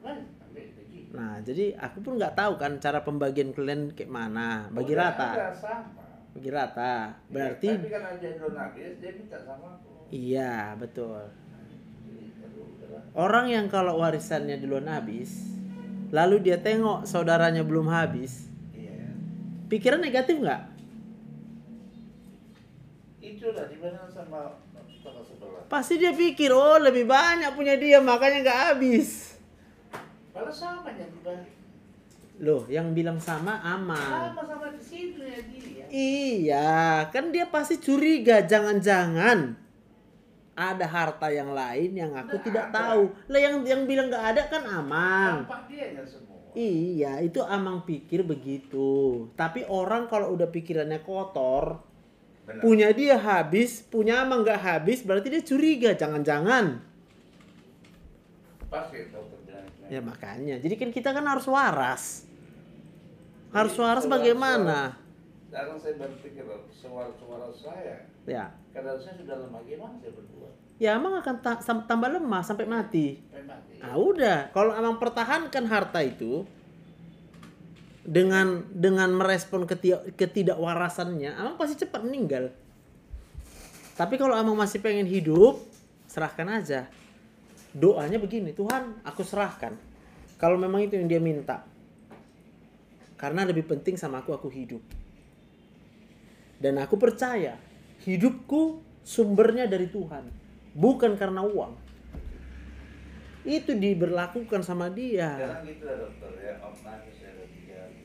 Kan ambil pergi. Nah jadi aku pun nggak tahu kan cara pembagian kalian kayak mana. Bagi rata. Enggak sama. Bagi rata. Berarti. Tapi kan ada yang habis dia minta sama aku. Iya betul. Jadi, aduh, udahlah. Orang yang kalau warisannya duluan habis, lalu dia tengok saudaranya belum habis, Iya. pikiran negatif nggak? Itulah dibanding sama tetangga sebelah. Pasti dia pikir, oh lebih banyak punya dia makanya nggak habis. Kalau sama yang dibanding. Loh, yang bilang sama Amang. Sama di situ ya dia. Iya, kan dia pasti curiga, jangan-jangan ada harta yang lain yang aku Nggak tidak ada. tahu. Lah yang bilang nggak ada kan Amang. Tampak dia yang semua. Iya, itu Amang pikir begitu. Tapi orang kalau udah pikirannya kotor, Benar. punya dia habis, punya Amang nggak habis, berarti dia curiga, jangan-jangan. Pasti dokter bilang. Ya makanya, jadi kan kita kan harus waras. Harus waras bagaimana? Sekarang saya berpikir suara saya. Ya, Kadang saya sudah lemah gimana saya berdua. ya Amang akan tambah lemah sampai mati. Memang. Ah udah, kalau Amang pertahankan harta itu dengan merespon ketidakwarasannya, Amang pasti cepat meninggal. Tapi kalau Amang masih pengen hidup, serahkan aja. Doanya begini, Tuhan, aku serahkan. Kalau memang itu yang dia minta. Karena lebih penting sama aku hidup. Dan aku percaya, hidupku sumbernya dari Tuhan, bukan karena uang. Itu diberlakukan sama dia. Sekarang gitu lah dokter ya, om nangis saya udah 3 hari.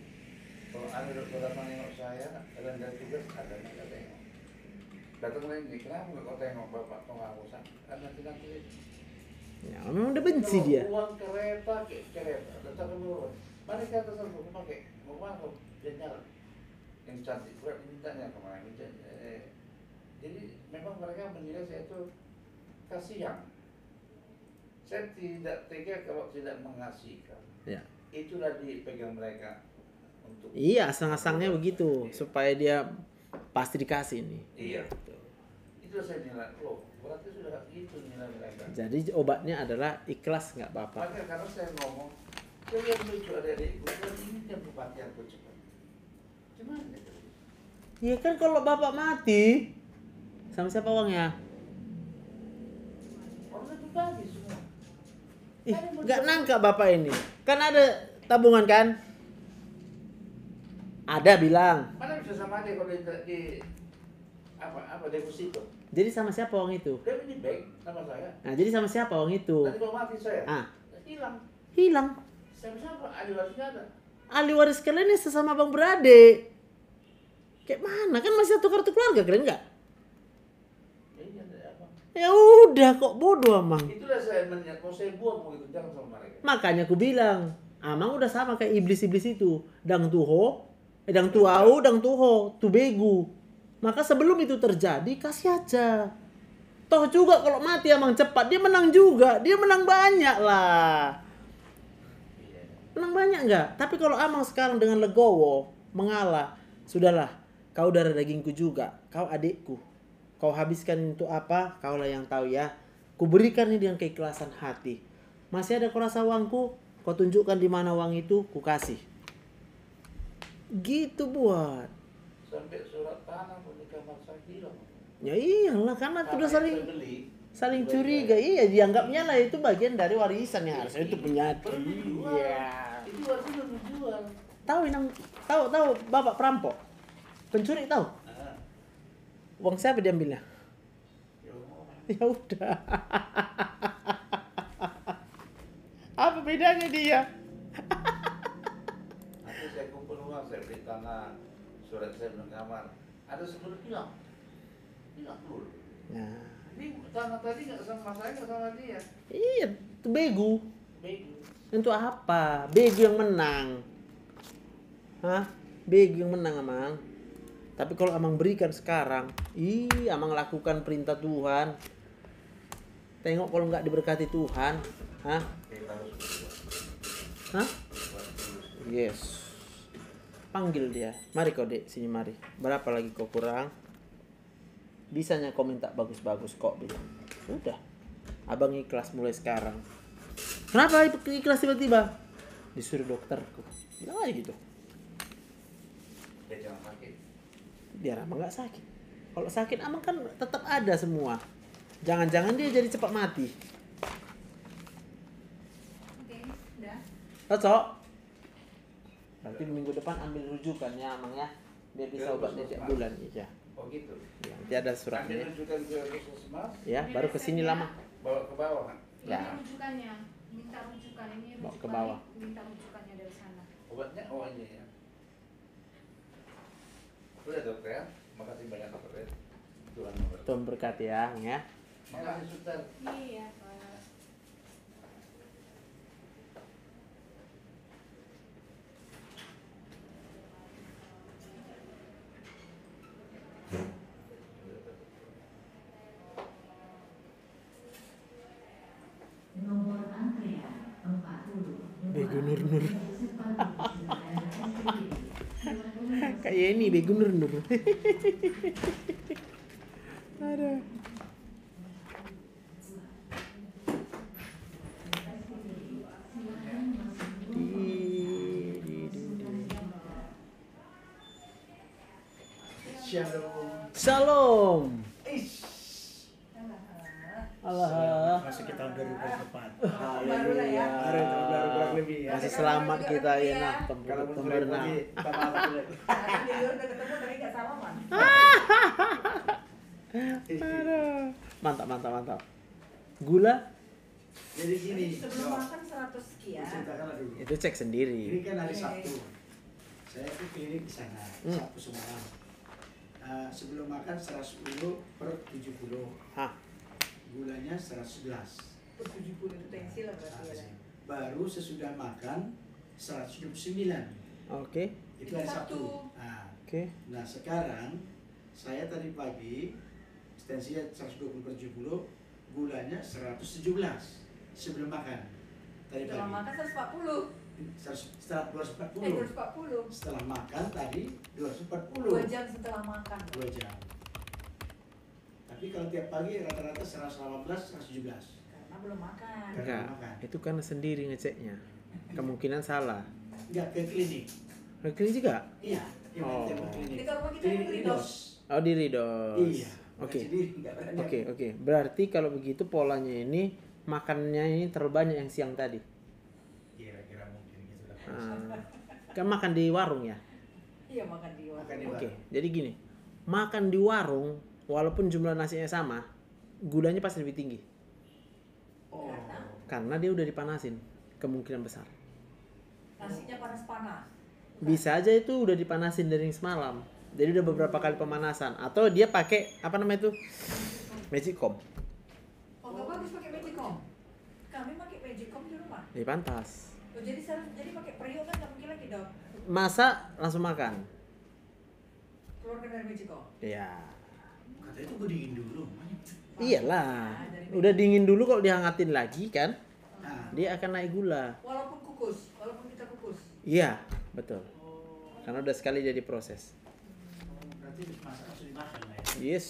Kalau ada dokter datang nengok saya, kalian dari tugas ada nggak tengok. Datang lagi, kenapa nggak kau tengok bapak kau nggak usah? Kan nanti. Ya, memang udah benci Kalau dia. Uang kereta, datang ke bawah. Mana kata saya mau pakai, mau apa? Dia nyala. Yang cantik berat mintanya kemarin. Jadi memang mereka menilai saya itu kasihan. Saya tidak tega kalau tidak mengasihkan. Ya. Itulah dipegang mereka untuk. Iya, asang-asangnya begitu supaya dia pasti dikasih nih. Iya. Itulah saya nilai. Loh, berarti sudah gitu nilai mereka. Jadi obatnya adalah ikhlas nggak apa-apa. Makanya karena saya ngomong, saya lihat lucu adik-adikku, ini yang kematianku cepat. Gimana itu? Iya kan kalau bapak mati, sama siapa uangnya? Orang itu bagi semua. Ih, nggak nangka bapak ini. Kan ada tabungan kan? Ada bilang. Mana bisa sama dia kalau di apa deposito? Jadi sama siapa uang itu? Dia di bank nama saya. Nah, jadi sama siapa uang itu? Nanti kalau mati saya, Ah, hilang. hilang. Siapa ahli warisnya ada. Ahli waris kalian ini sesama bang beradik. Kayak mana? Kan masih satu kartu keluarga kalian nggak? Ini ada apa? Ya udah kok bodoh Amang. Itulah saya meniat, mau saya buang begitu jangan sama mereka. Makanya aku bilang, Amang udah sama kayak iblis-iblis itu. Dang tuho, dang tuau, dang tuho, tu begu. Maka sebelum itu terjadi, kasih aja. Toh juga kalau mati Amang cepat, dia menang juga. Dia menang banyak lah. Menang banyak nggak? Tapi kalau Amang sekarang dengan legowo, mengalah. Sudahlah, kau darah dagingku juga. Kau adikku. Kau habiskan untuk apa? Kaulah yang tahu ya. Kuberikan ini dengan keikhlasan hati. Masih ada kau rasa uangku? Kau tunjukkan di mana uang itu, ku kasih. Gitu buat. Sampai surat tanah pun di kamar saya hilang. Ya iyalah, karena udah Saya beli. saling curiga. Iya, dianggapnya lah itu bagian dari warisan ya. Harusnya itu punya Baru dijual. iya. Itu harusnya udah dijual. Tahu bapak perampok. Pencuri tahu? Nah, Uang siapa diambilnya? ya Allah. Ya udah. Apa bedanya dia? Nanti saya kumpul uang, saya beli tanah, surat saya belum kamar. Ada 10 hilang. Tidak perlu. Nah, Ini tanah tadi nggak sama saya, nggak sama dia. iya, itu begu. Bego. Untuk apa? Begu yang menang. Hah? Begu yang menang, Amang. Tapi kalau Amang berikan sekarang, Amang lakukan perintah Tuhan. Tengok kalau nggak diberkati Tuhan. Hah? Hah? Yes. Panggil dia. Mari kau dek, sini mari. Berapa lagi kau kurang? Bisanya kau minta bagus-bagus kok bilang. Udah. Abang ikhlas mulai sekarang. Kenapa ikhlas tiba-tiba? Disuruh dokterku. Bilang aja gitu. Ya jangan sakit. Biar Amang nggak sakit. Kalau sakit Amang kan tetap ada semua. Jangan-jangan dia jadi cepat mati. Oke, udah. Cocok. Berarti minggu depan ambil rujukan ya Amang ya. Biar bisa obatnya tiap bulan ya. Oh gitu. Ya, nanti ada suratnya. Ambil rujukan ke puskesmas, Ya, baru ke sini lama. bawa ke bawah kan. Ya. Ini rujukannya, minta rujukan ini Bawa ke rujukan bawah. minta rujukannya dari sana. Obatnya awalnya ya. Udah dokter ya. Makasih banyak dokter. Tuhan memberkati. Tuhan berkati ya, Amang ya. Makasih suster. Iya, Pak. Nomor antrean 40. Bego Nur. Kayak ini Bego Nur. Aduh. Shalom. Allah. Masuk ke tahun 2024. Haleluya. Baru lebih ya. Masih selamat kita ya nah, Kalau tempat menurut berenang. lagi, tambah dulu. Aduh. Mantap. Gula Jadi gini. Sebelum makan 100 sekian. Ceritakanlah dulu. itu cek sendiri. Ini kan hari Sabtu. Saya ke klinik di sana Sabtu semalam. Sebelum makan 110 per 70. Hah. Gulanya 111. Per 70 itu tensi lah berarti ya. Baru sesudah makan 129. Oke. Itu hari Sabtu. Oke. Nah sekarang saya tadi pagi tensinya 120 per 70, gulanya 117 sebelum makan. Tadi Setelah pagi. makan 140. Setelah 240. 240. Setelah makan tadi 240. 2 jam setelah makan. 2 jam. Tapi kalau tiap pagi rata-rata 118, 117. Karena belum makan. Enggak. Itu karena sendiri ngeceknya. Kemungkinan salah. Enggak, ke klinik. Rekli juga? Iya. Oh. Ke klinik. Di rumah kita yang Ridos. Oh di Ridos. Iya. Oke. Sendiri, enggak berani. Oke. Berarti kalau begitu polanya ini makannya ini terlalu banyak yang siang tadi. Kira-kira mungkin gitu lah. Kan makan di warung ya? Iya makan di warung. Makan di Oke. warung. Jadi gini, makan di warung walaupun jumlah nasinya sama, gulanya pasti lebih tinggi. Oh. Karena dia udah dipanasin, kemungkinan besar. Nasinya panas-panas. Bisa aja itu udah dipanasin dari semalam. Jadi udah beberapa kali pemanasan. Atau dia pakai apa namanya itu? Magicom. Oh nggak bagus pakai Magicom. Kami pakai Magicom di rumah. Jadi pantas. Oh, jadi pakai periuk kan nggak mungkin lagi dok. Masak langsung makan. Keluarkan dari Magicom. Iya. Katanya itu gue dingin dulu. Iyalah. Udah dingin dulu kalau dihangatin lagi kan, Nah, dia akan naik gula. Walaupun kukus, walaupun kita kukus. Iya, betul. Karena udah sekali jadi proses. berarti masak langsung dimakan lah ya. Yes.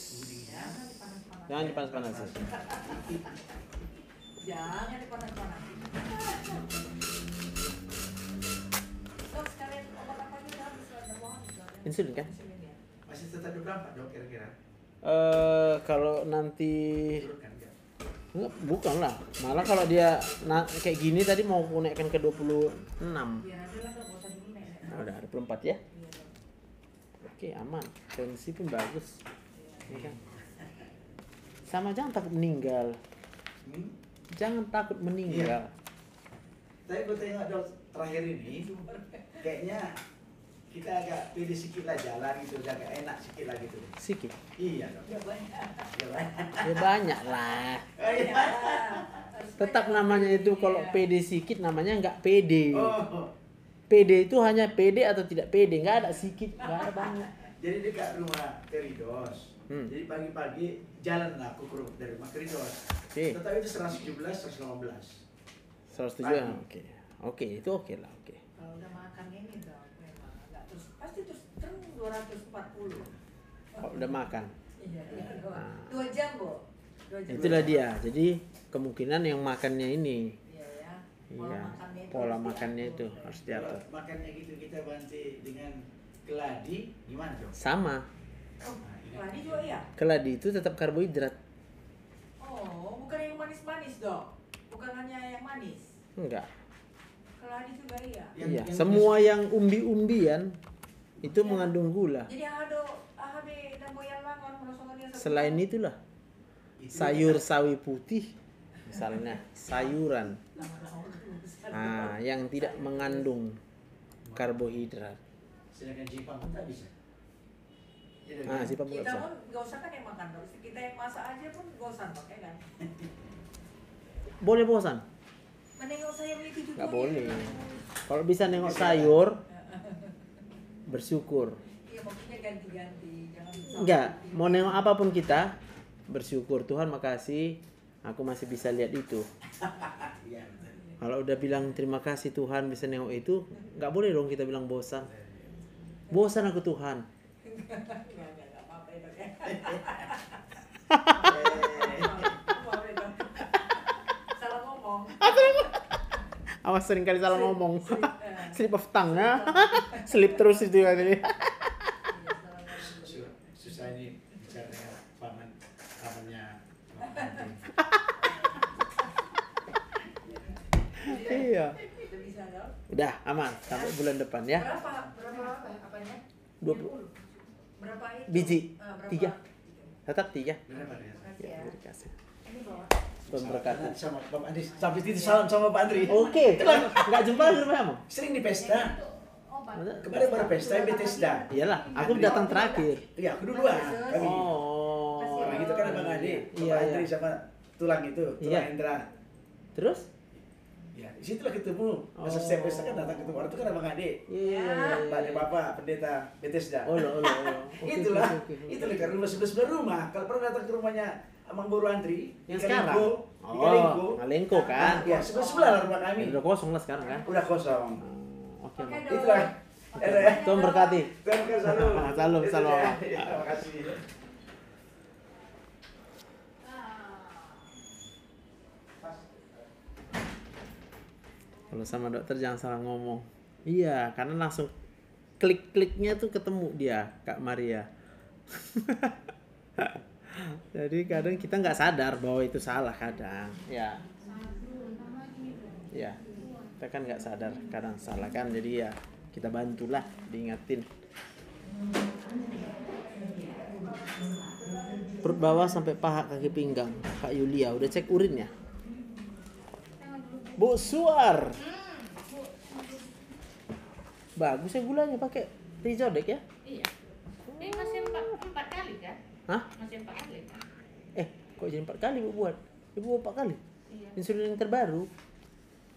Jangan dipanas-panas. Jangan dipanas-panasin. Jangan dipanas-panas. Dok, sekalian obat apa aja dalam semua? Insulin kan? Insulin ya. Masih tetap berapa dok kira-kira? Kalau nanti Turun kan enggak? enggak, bukan lah. Malah kalau dia kayak gini tadi mau aku naikkan ke 26. Biar aja lah dok, bosan dulu nek. Nah, udah 24 ya. Iya dok. Oke, aman. Tensi pun bagus. Ya kan? Sama jangan takut meninggal. Jangan takut meninggal. Tapi gue tengok dok terakhir ini kita agak pede sedikit lah jalan gitu, agak enak sedikit lah gitu. Sikit. Iya dong. Ya banyak. Ya, Bang. Ya banyak lah. Oh, iya. Tetap namanya itu kalau pede sikit namanya nggak pede. Oh. Pede itu hanya pede atau tidak pede, nggak ada sikit, nggak ada banyak. Jadi dekat rumah Keridos. Jadi pagi-pagi jalan lah aku dari rumah Keridos. Oke. Tetapi itu 117, 115. 107, oke. Oke, itu oke lah, oke. Kalau udah makan ini dong, memang agak terus pasti terus 240. Kalau udah makan. Iya, Nah. 2 jam, Bu. 2 jam. Itulah dia. Jadi kemungkinan yang makannya ini. Iya ya. Iya. Pola makannya itu harus diatur. Kalau makannya gitu kita bantu dengan keladi gimana dong? Sama. Oh, keladi juga ya? Keladi itu tetap karbohidrat. Oh, bukan yang manis-manis dong. Bukan hanya yang manis. Enggak. Keladi juga iya. Iya, semua yang umbi-umbian itu mengandung gula. Jadi ada namboyan langon merosongannya Selain itulah sayur sawi putih misalnya, sayuran. Nah, yang tidak mengandung karbohidrat. Sedangkan Jepang pun tak bisa. Ah, Jepang pun kita bisa. pun gak usah kan yang makan dong. Kita yang masak aja pun gak usah pakai kan. Boleh bosan? Menengok saya begitu juga. Nggak boleh. Kalau bisa nengok sayur, bersyukur. Iya, maksudnya ganti-ganti. Jangan Enggak, mau nengok apapun kita, bersyukur. Tuhan makasih, aku masih bisa lihat itu. Kalau udah bilang terima kasih Tuhan bisa nengok itu, nggak boleh dong kita bilang bosan. Bosan aku Tuhan. Enggak apa-apa ya, Dok, ya. Salah ngomong. Awas sering kali salah ngomong. Slip of tongue ya. Slip terus itu ya tadi. Susah ini bicara dengan pamannya. Iya. Udah bisa dong. Udah aman sampai bulan depan ya. Berapa apanya? 20 Berapa itu? biji. Berapa? 3. Tetap 3. Berapa ya? Ya, dikasih. Ini bawa. Pemberkatan. Sama Pak Andri. Sampai itu salam sama Pak Andri. Oke. Enggak jumpa di rumah kamu? Sering di pesta. Kemarin baru pesta Bethesda. Iyalah, aku datang terakhir. Iya, aku duluan. Kami. Oh. Orang itu kan Bang Adi. Iya, Pak Andri iya. sama tulang itu, tulang Iya. Indra. Terus? Ya, di situlah ketemu. Masa setiap pesta kan datang ketemu. Orang itu kan Bang Adi. Iya. Pak de Bapak, pendeta Bethesda. Oh, lo. Itulah. Itulah kan rumah sebelah rumah. Kalau pernah datang ke rumahnya Amang Boru Andri, Yang di sekarang? Kalengko. Ngalengko kan? Ya, sebelah lah rumah kami. Udah kosong lah sekarang kan? Udah kosong. Oke, Bang. Itulah. Tuhan berkati. Tuhan salam. Salam, salam. Terima kasih. Kalau sama dokter jangan salah ngomong. Iya, karena langsung klik-kliknya tuh ketemu dia, Kak Maria. Jadi kadang kita nggak sadar bahwa itu salah kadang. Ya. Ya. Kita kan nggak sadar kadang salah kan. Jadi ya kita bantulah diingatin. Perut bawah sampai paha kaki pinggang. Kak Yulia udah cek urin ya? Bu Suar. Bagus ya gulanya pakai Rizodek ya? Iya. Ini masih 4 kali kan? Hah? Masih 4 kali kan? Kok jadi 4 kali Bu buat? Ibu 4 kali? Iya. Insulin yang terbaru?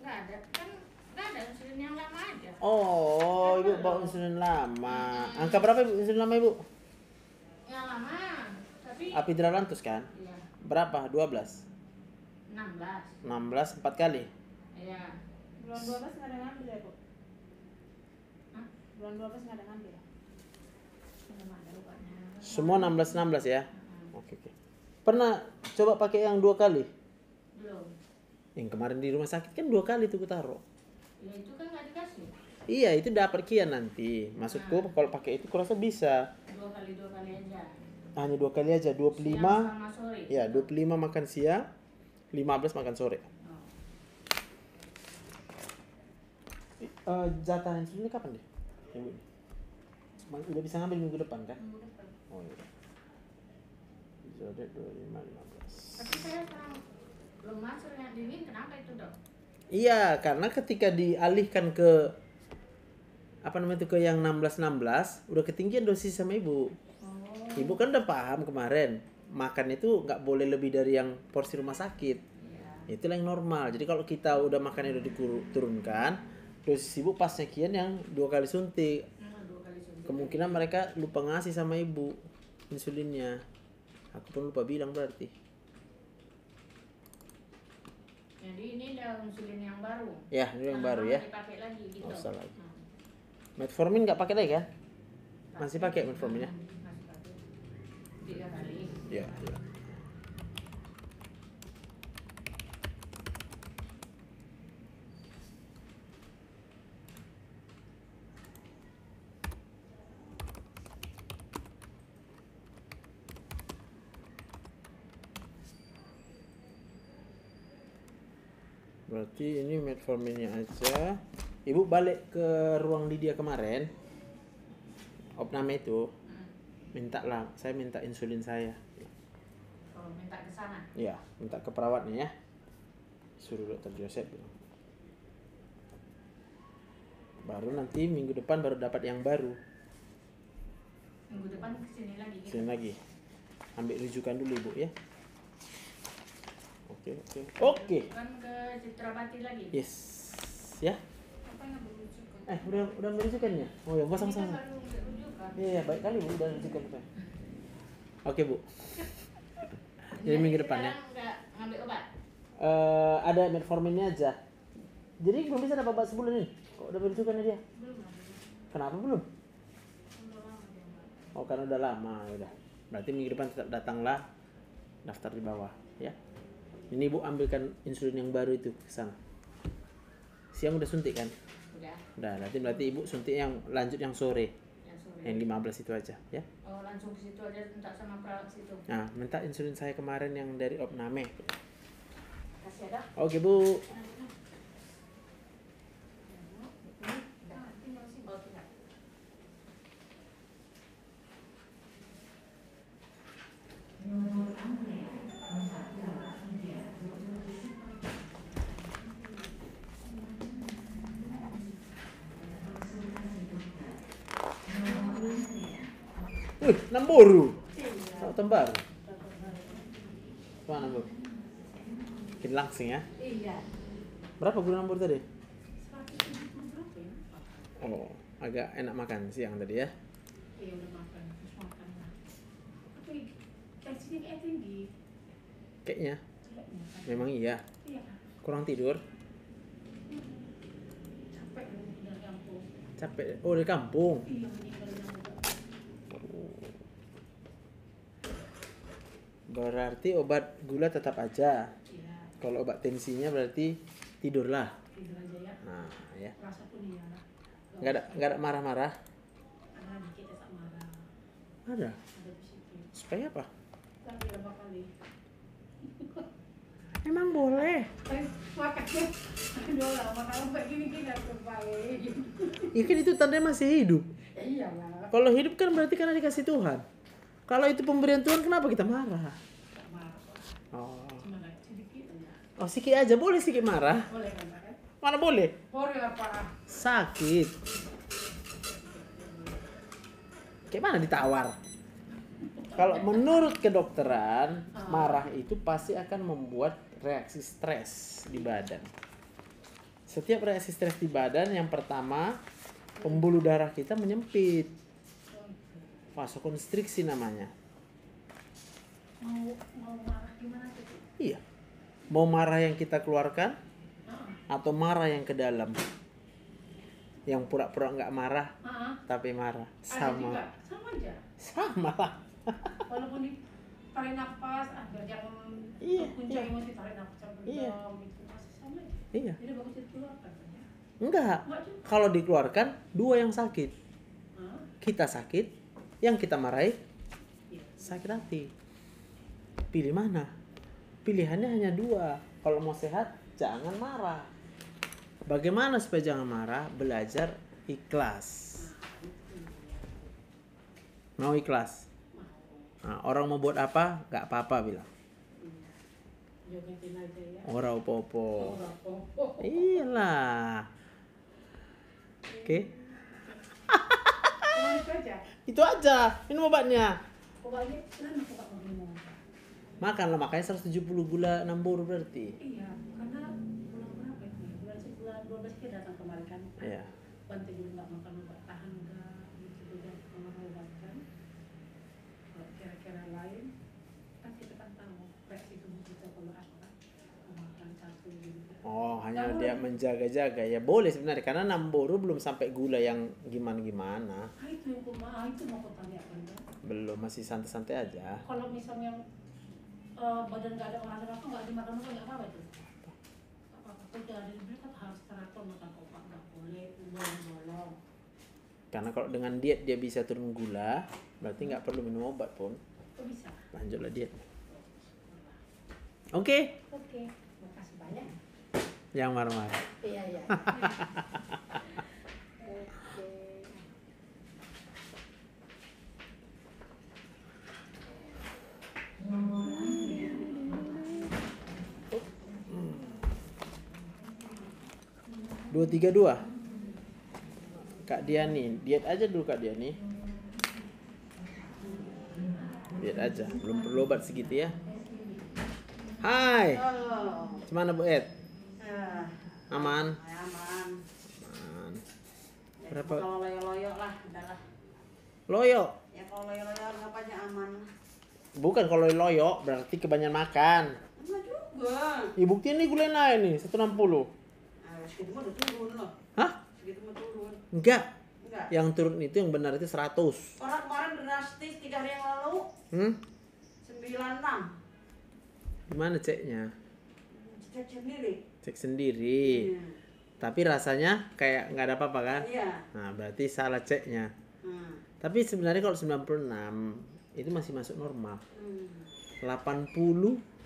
Nggak ada kan? Nggak ada insulin yang lama aja. Oh, Ibu bawa insulin lama. Angka berapa Ibu insulin lama Ibu? Yang lama. Tapi Apidralantus kan? iya. Berapa? 12? 16. 16 4 kali? Iya. Bulan 12 nggak ada ngambil ya, Bu? Hah? Bulan 12 nggak ada ngambil ya? Belum ada rupanya. Semua 16 ya? Oke. Pernah coba pakai yang 2 kali? Belum. Yang kemarin di rumah sakit kan 2 kali tuh kutaruh. Ya itu kan nggak dikasih. Iya, itu dapat kian nanti. Maksudku kalau pakai itu kurasa bisa. 2 kali aja. Hanya 2 kali aja, 25. Siang sama sore. Ya, 25 makan siang, 15 makan sore. Jatah insulinnya kapan deh? Ibu ini. Udah bisa ngambil minggu depan kan? Minggu depan. Oh iya. Episode 25 15. Tapi saya sekarang lemas, seringat dingin, kenapa itu dok? Iya, karena ketika dialihkan ke apa namanya itu ke yang 16 udah ketinggian dosis sama ibu. Ibu kan udah paham kemarin makan itu nggak boleh lebih dari yang porsi rumah sakit. Itulah yang normal. Jadi kalau kita udah makannya udah diturunkan, dosis ibu pas sekian yang 2 kali suntik. Kemungkinan mereka lupa ngasih sama ibu insulinnya. Aku pun lupa bilang berarti. Jadi ini udah insulin yang baru. Ya, ini yang baru ya. Dipakai lagi gitu. Oh, salah lagi. Metformin nggak pakai lagi kan? Masih pakai metformin ya? Masih pakai. 3 kali. Ya. Berarti ini metforminnya aja. Ibu balik ke ruang Lydia kemarin. Opname itu minta lah, saya minta insulin saya. Kalau minta ke sana. Ya, minta ke perawatnya ya. Suruh dokter Joseph. Baru nanti minggu depan baru dapat yang baru. Minggu depan kesini lagi. Gitu. Sini lagi. Ambil rujukan dulu ibu ya. Oke. Kan ke Citrabati lagi. Yes. Ya. Apa yang berujukan? Udah merujukannya. Oh ya, gua sama-sama. Iya, baik kali Bu udah rujukan saya. Oke, Bu. Jadi minggu depan ya. Enggak ngambil obat. Ada metforminnya aja. Jadi belum bisa dapat obat sebulan ini. Kok udah merujukannya dia? Belum. Kenapa belum? Udah lama dia enggak. Oh, karena udah lama ya udah. Berarti minggu depan tetap datanglah, daftar di bawah ya. Ini Bu ambilkan insulin yang baru itu ke sana. Siang udah suntik kan? Udah, berarti Ibu suntik yang lanjut yang sore. Yang 15 itu aja ya. Oh, langsung ke situ aja minta sama perawat situ. Nah, minta insulin saya kemarin yang dari Opname. Kasih ada? Oke, Bu. Nomor Andrea 423. Namboru. Satu tembar. Mana, Bu? Bikin langsing ya. Iya. Berapa gula Namboru tadi? Oh, agak enak makan siang tadi ya. Iya, udah makan. Terus makan lah. Tapi tensinya kayak tinggi. Kayaknya. Memang iya. Iya. Kurang tidur. Capek dari kampung. Capek. Oh, dari kampung. Iya, meninggalnya udah. Berarti obat gula tetap aja. Iya. Kalau obat tensinya berarti tidurlah. Tidur aja ya. Nah, ya. Rasa pun iya lah. Enggak ada marah-marah. Ada dikit ya tak marah. Ada. Ada bisikin. Supaya apa? Tapi berapa kali? Emang boleh. Makanya dua lama kalau kayak gini aku baik. Ya kan itu tandanya masih hidup. Ya iyalah. Kalau hidup kan berarti karena dikasih Tuhan. Kalau itu pemberian Tuhan kenapa kita marah? Tak marah. Oh. Cuma sedikit aja. Oh, sikit aja boleh sikit marah. Boleh kan Pak? Mana boleh? Boleh apa? Sakit. Kayak mana ditawar? Kalau menurut kedokteran, marah itu pasti akan membuat reaksi stres di badan. Setiap reaksi stres di badan, yang pertama pembuluh darah kita menyempit. Vasokonstriksi namanya. Mau marah gimana tuh? Iya. Mau marah yang kita keluarkan atau marah yang ke dalam? Yang pura-pura nggak marah tapi marah. Sama. Ada juga. Sama aja. Sama lah. Walaupun ditarik nafas, ada yang puncak emosi tarik nafas yang berdiam itu masih sama aja. Iya. Jadi bagus dikeluarkan kan ya? Enggak. Kalau dikeluarkan dua yang sakit. Kita sakit, yang kita marahi sakit hati. Pilih mana? Pilihannya hanya dua. Kalau mau sehat, jangan marah. Bagaimana supaya jangan marah? Belajar ikhlas. Mau ikhlas? Nah, orang mau buat apa? Gak apa-apa bilang. Jogetin aja ya. Ora opo-opo. Ora opo-opo. Iyalah. Oke. Itu aja. Itu aja, minum obatnya. Obatnya kenapa kok Pak minum? Makanlah, makanya 170 gula 6 buru berarti. Iya, karena bulan berapa itu? Bulan 12 kita datang kemarin kan. Iya. Bantu dulu nggak makan obat tahan nggak gitu juga sama obat kan. Kalau kira-kira lain kan kita kan tahu reaksi tubuh kita kalau apa makan satu gitu. Oh, hanya dia menjaga-jaga. Ya boleh sebenarnya karena 6 buru belum sampai gula yang gimana-gimana. Itu yang itu mau aku tanyakan kan. Belum, masih santai-santai aja. Kalau misalnya badan nggak ada olahraga apa nggak dimakan nggak apa-apa tuh. Apa-apa udah dibilang kan harus teratur makan obat nggak boleh bolong-bolong. Karena kalau dengan diet dia bisa turun gula, berarti nggak perlu minum obat pun. Kok bisa? Lanjutlah diet. Oke. Oke, makasih banyak. Yang marah-marah. Iya iya. Dua tiga dua. Kak Diani, diet aja dulu Kak Diani. Diet aja, belum perlu obat segitu ya. Hai. Halo. Gimana Bu Ed? Aman? Aman. Aman. Ya, Berapa? kalau loyo-loyo lah, udahlah. Loyo? Ya kalau loyo-loyo anggapannya aman. Bukan kalau loyo, berarti kebanyakan makan. Enggak juga. Ya bukti ini gula naik nih, 160. Segitu mah udah turun loh. Hah? Segitu mah turun. Enggak. Enggak. Yang turun itu yang benar itu 100. Orang kemarin drastis 3 hari yang lalu 96. Gimana ceknya? Cek sendiri. Cek sendiri. Tapi rasanya kayak nggak ada apa-apa kan? Iya. Nah, berarti salah ceknya. Tapi sebenarnya kalau 96 itu masih masuk normal. 80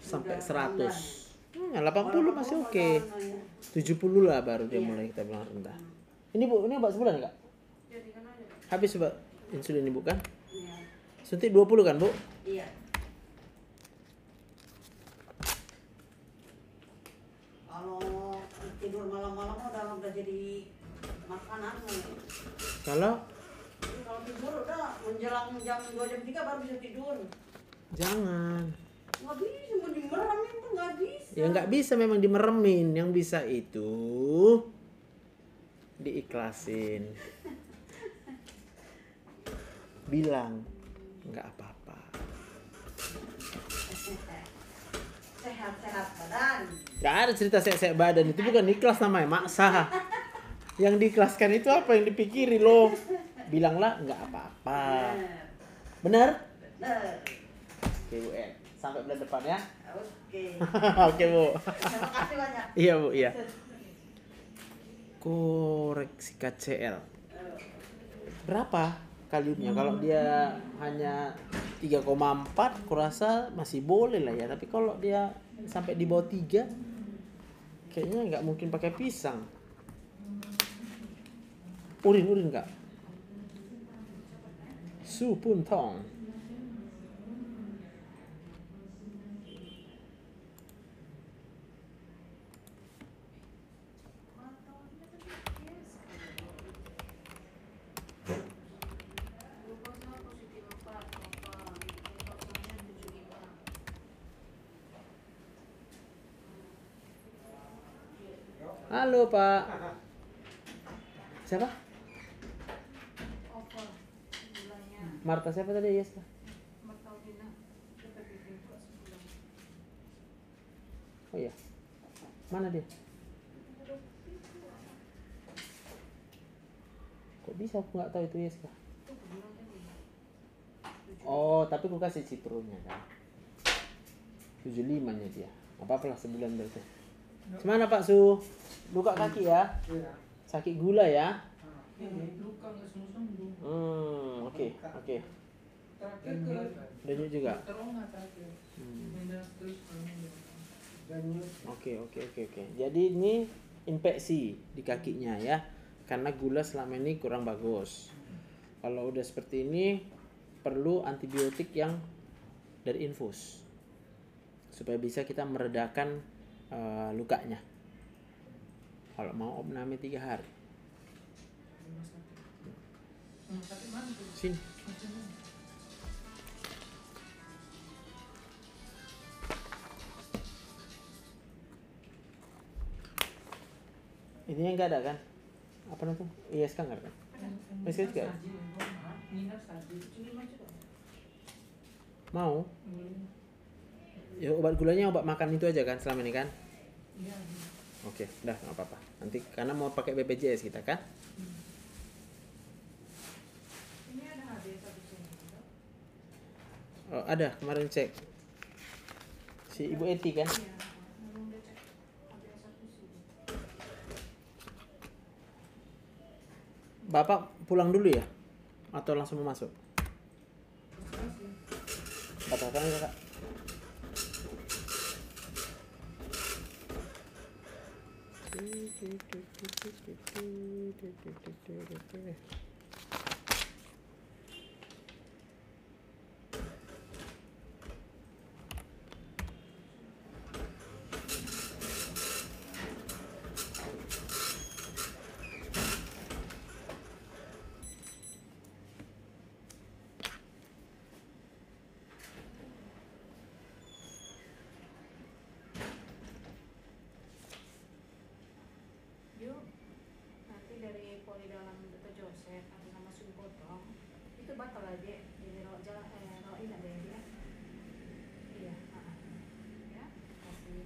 sampai 100. 80 masih oke. 70 lah baru dia mulai kita bilang rendah. Ini Bu, ini obat sebulan enggak? Habis obat insulin Ibu kan? Iya. Suntik 20 kan, Bu? Iya. Kalau tidur malam-malam udah jadi makanan. Kalau Kalau tidur udah menjelang jam 2 jam 3 baru bisa tidur. jangan. Nggak bisa, mau dimeremin tuh nggak bisa. Ya nggak bisa memang dimeremin. Yang bisa itu diikhlasin. Bilang nggak apa-apa. Sehat-sehat badan. Gak ada cerita sehat-sehat badan, itu bukan ikhlas namanya, maksa. Yang diikhlaskan itu apa yang dipikiri loh. Bilanglah nggak apa-apa. Benar? Bener. Oke Bu Ed, sampai bulan depan ya. Oke. Oke Bu. Terima kasih banyak. Iya Bu, iya. Koreksi KCL. Berapa kaliumnya? Kalau dia hanya 3,4 kurasa masih boleh lah ya. Tapi kalau dia sampai di bawah 3 kayaknya nggak mungkin pakai pisang. Urin nggak? Su Pun Tong. Halo Pak. Siapa? Over gulanya. Marta siapa tadi? Yes Pak. Martaudina dapat bikin kok sebulan. Oh iya. Mana dia? Kok bisa aku nggak tahu itu yes Pak? Oh, tapi aku kasih citrunnya kan. 75-nya dia. Apa-apa lah sebulan berarti. Gimana Pak Su? Luka kaki ya? Iya. Sakit gula ya? Ini luka nggak sembuh-sembuh. Oke. Terakhir ke Denyut juga? trauma terakhir. Minus terus denyut. Oke. Jadi ini infeksi di kakinya ya. Karena gula selama ini kurang bagus. Kalau udah seperti ini perlu antibiotik yang dari infus. Supaya bisa kita meredakan lukanya. Kalau mau opname 3 hari. Tapi mana tuh? Sini. Ini yang nggak ada kan? Apa namanya? ISK nggak ada kan? ISK juga ada? Mau? Ya obat gulanya obat makan itu aja kan selama ini kan? Iya. Oke, udah nggak apa-apa. Nanti karena mau pakai BPJS kita kan? Ini ada HB satu sini. Oh, ada kemarin cek. Si Ibu Eti kan? Iya, belum udah cek HB satu sini. Bapak pulang dulu ya? Atau langsung mau masuk? Batalkan aja kak. Yuk, nanti dari poli dalam Dr. Joseph ada nama Sudi Potong itu batal aja jadi rawat jalan rawat inap deh ya. Iya, ya kasih.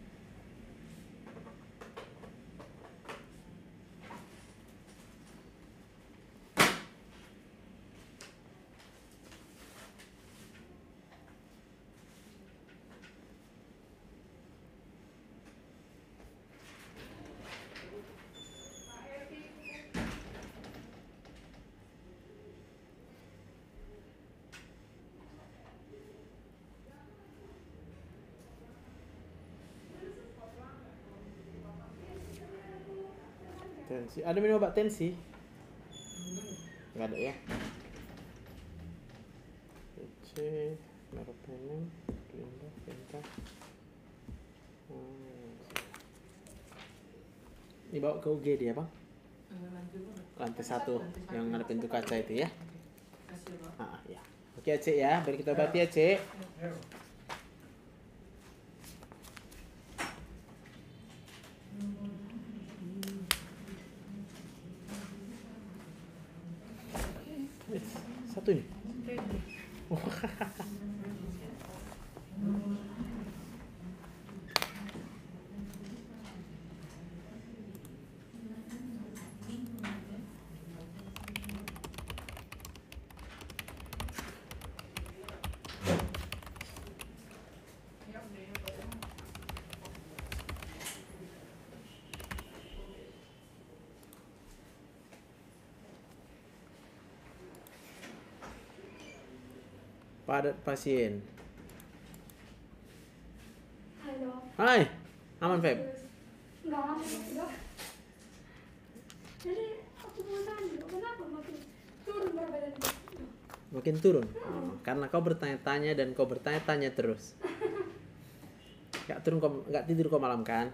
Tensi. Ada minum obat tensi? Nggak ada ya? PC, meropenem, Linda, Venta. Ini bawa ke UGD ya bang? Lantai 1 yang ada pintu kaca itu ya? Ya. Oke Cek ya, beri kita obati ya Cek. Satu ini. Padat pasien. Halo. Hai, aman Feb? Enggak aman dok. Jadi aku mau tanya, kenapa makin turun berat badan dok? Makin turun? Karena kau bertanya-tanya dan kau bertanya-tanya terus. Gak tidur kau malam kan?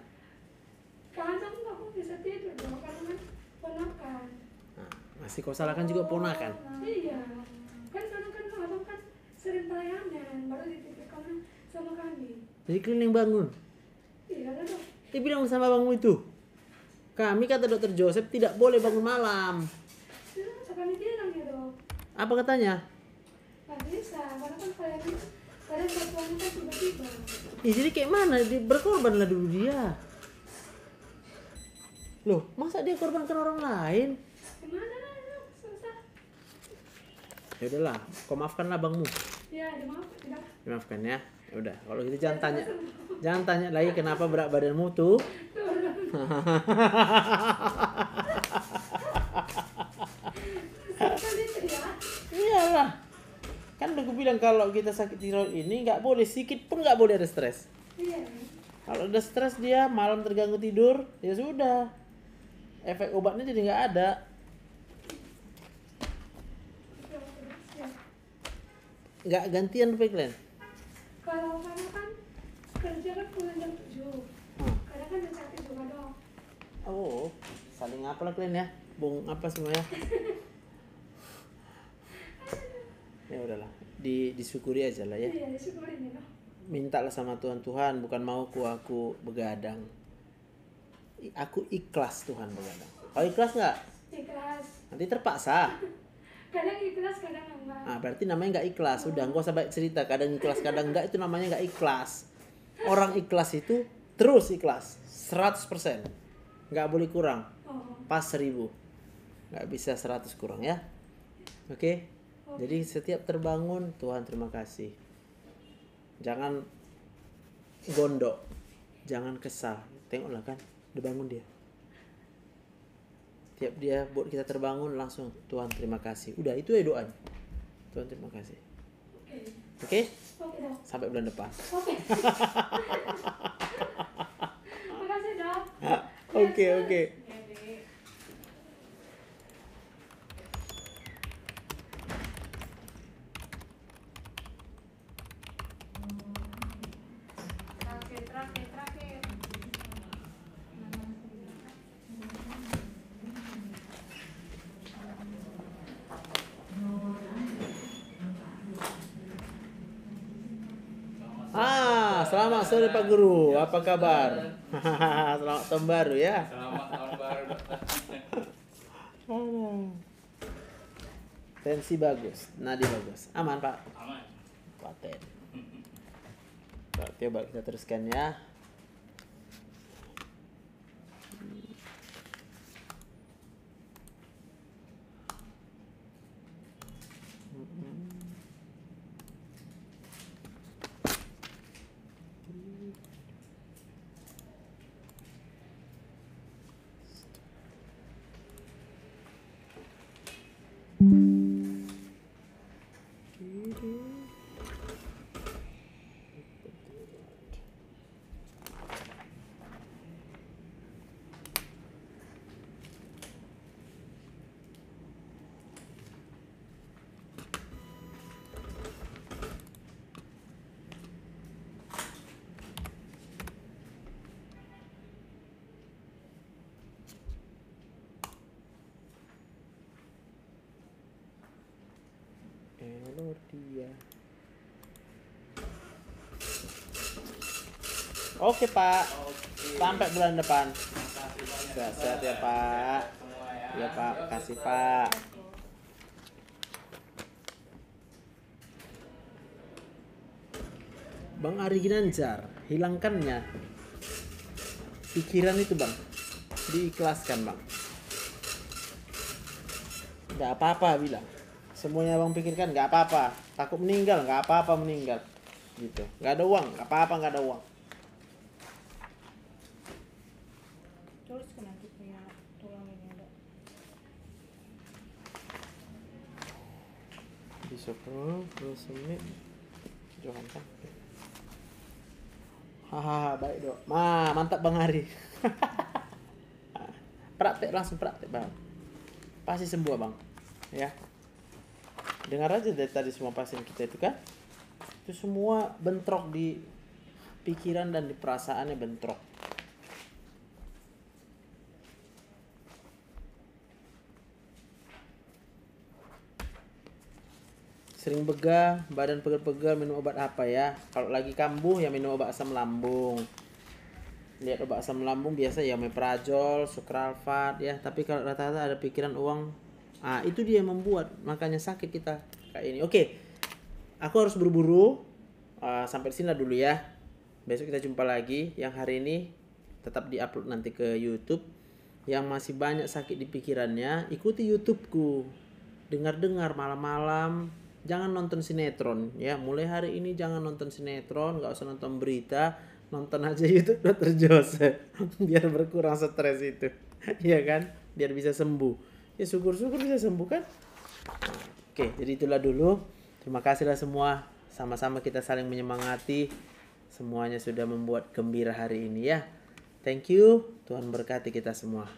Kadang aku bisa tidur dok, karena kan ponakan. Nah, masih kau salahkan juga ponakan. Iya, kan kadang kan abang kan sering pelayanan, baru dititipkan sama kami. Jadi kalian yang bangun. Iya lah dok. Dia bilang sama abangmu itu, kami kata Dokter Joseph tidak boleh bangun malam. Kami bilang ya dok. Apa katanya? Gak bisa, karena kan pelayanan kadang bantuannya kan tiba-tiba. Jadi kayak mana? Berkorban lah dulu dia. Loh, masa dia korbankan orang lain? Gimana lah dok, susah. Ya udahlah, kau maafkanlah abangmu. Ya, dimaafkan dok. Dimaafkan ya. Ya udah, kalau gitu jangan tanya lagi kenapa berat badanmu tuh. Iyalah. Kan udah gue bilang kalau kita sakit tiroid ini nggak boleh sedikit pun nggak boleh ada stres. Iya. Kalau ada stres dia malam terganggu tidur, ya sudah. Efek obatnya jadi nggak ada. Nggak gantian Glenn. Kalau karena kan kerja kan pulang jam 7. Kadang kan jam 1 juga dok. Oh, saling apa lah Glenn ya? Bung apa semuanya? Ya udahlah, disyukuri aja lah ya. Iya, syukurin ya. Mintalah sama Tuhan, Tuhan bukan mauku aku begadang. Aku ikhlas Tuhan begadang. Kau ikhlas nggak? Ikhlas. Nanti terpaksa. Kadang ikhlas, kadang enggak. Ah, berarti namanya nggak ikhlas. Udah, nggak usah banyak cerita. Kadang ikhlas, kadang enggak, itu namanya nggak ikhlas. Orang ikhlas itu terus ikhlas, 100%. Nggak boleh kurang. Pas 1000. Nggak bisa 100 kurang ya. Oke? Jadi setiap terbangun, Tuhan terima kasih. Jangan gondok. Jangan kesal. Tengoklah kan, udah bangun dia. Tiap dia buat kita terbangun, langsung Tuhan terima kasih. Udah, itu ya doanya. Tuhan terima kasih. Oke? Sampai bulan depan. Oke. Makasih, Dok. Oke. Terakhir. Selamat sore Pak Guru. Apa kabar? Selamat tahun baru ya. Selamat tahun baru, Dokter. Tensi bagus, nadi bagus. Aman Pak? Aman. Paten. Coba kita teruskan ya. Dia. Oke Pak. Sampai bulan depan. Sehat ya Pak. Ya Pak, kasih Pak. Bang Ari Ginanjar, hilangkannya pikiran itu Bang. Diikhlaskan Bang. Gak apa-apa bilang. Semuanya Bang pikirkan gak apa-apa. Takut meninggal, gak apa-apa meninggal. Gitu. Gak ada uang, gak apa-apa gak ada uang. Tulis ke nanti punya tulang ini ada. Besok terus ini. Jangan kan. Hahaha, baik Dok. Mantap Bang Ari. Praktek langsung praktek Bang. Pasti sembuh Bang. Ya. Dengar aja dari tadi semua pasien kita itu kan, itu semua bentrok di pikiran dan di perasaannya bentrok. Sering begah, badan pegel-pegel, minum obat apa ya? Kalau lagi kambuh ya minum obat asam lambung. Lihat obat asam lambung biasa ya meprazol, sukralfat ya. Tapi kalau rata-rata ada pikiran uang, itu dia yang membuat makanya sakit kita kayak ini. Oke, aku harus buru-buru. Sampai sini dulu ya. Besok kita jumpa lagi. Yang hari ini tetap diupload nanti ke YouTube. Yang masih banyak sakit di pikirannya, ikuti YouTubeku. Dengar-dengar malam-malam. Jangan nonton sinetron ya. Mulai hari ini jangan nonton sinetron, nggak usah nonton berita. Nonton aja YouTube Dr. Joseph. Biar berkurang stres itu. Iya kan? Biar bisa sembuh. Ya syukur-syukur bisa sembuh kan. Oke, jadi itulah dulu. Terima kasihlah semua. Sama-sama kita saling menyemangati. Semuanya sudah membuat gembira hari ini ya. Thank you. Tuhan berkati kita semua.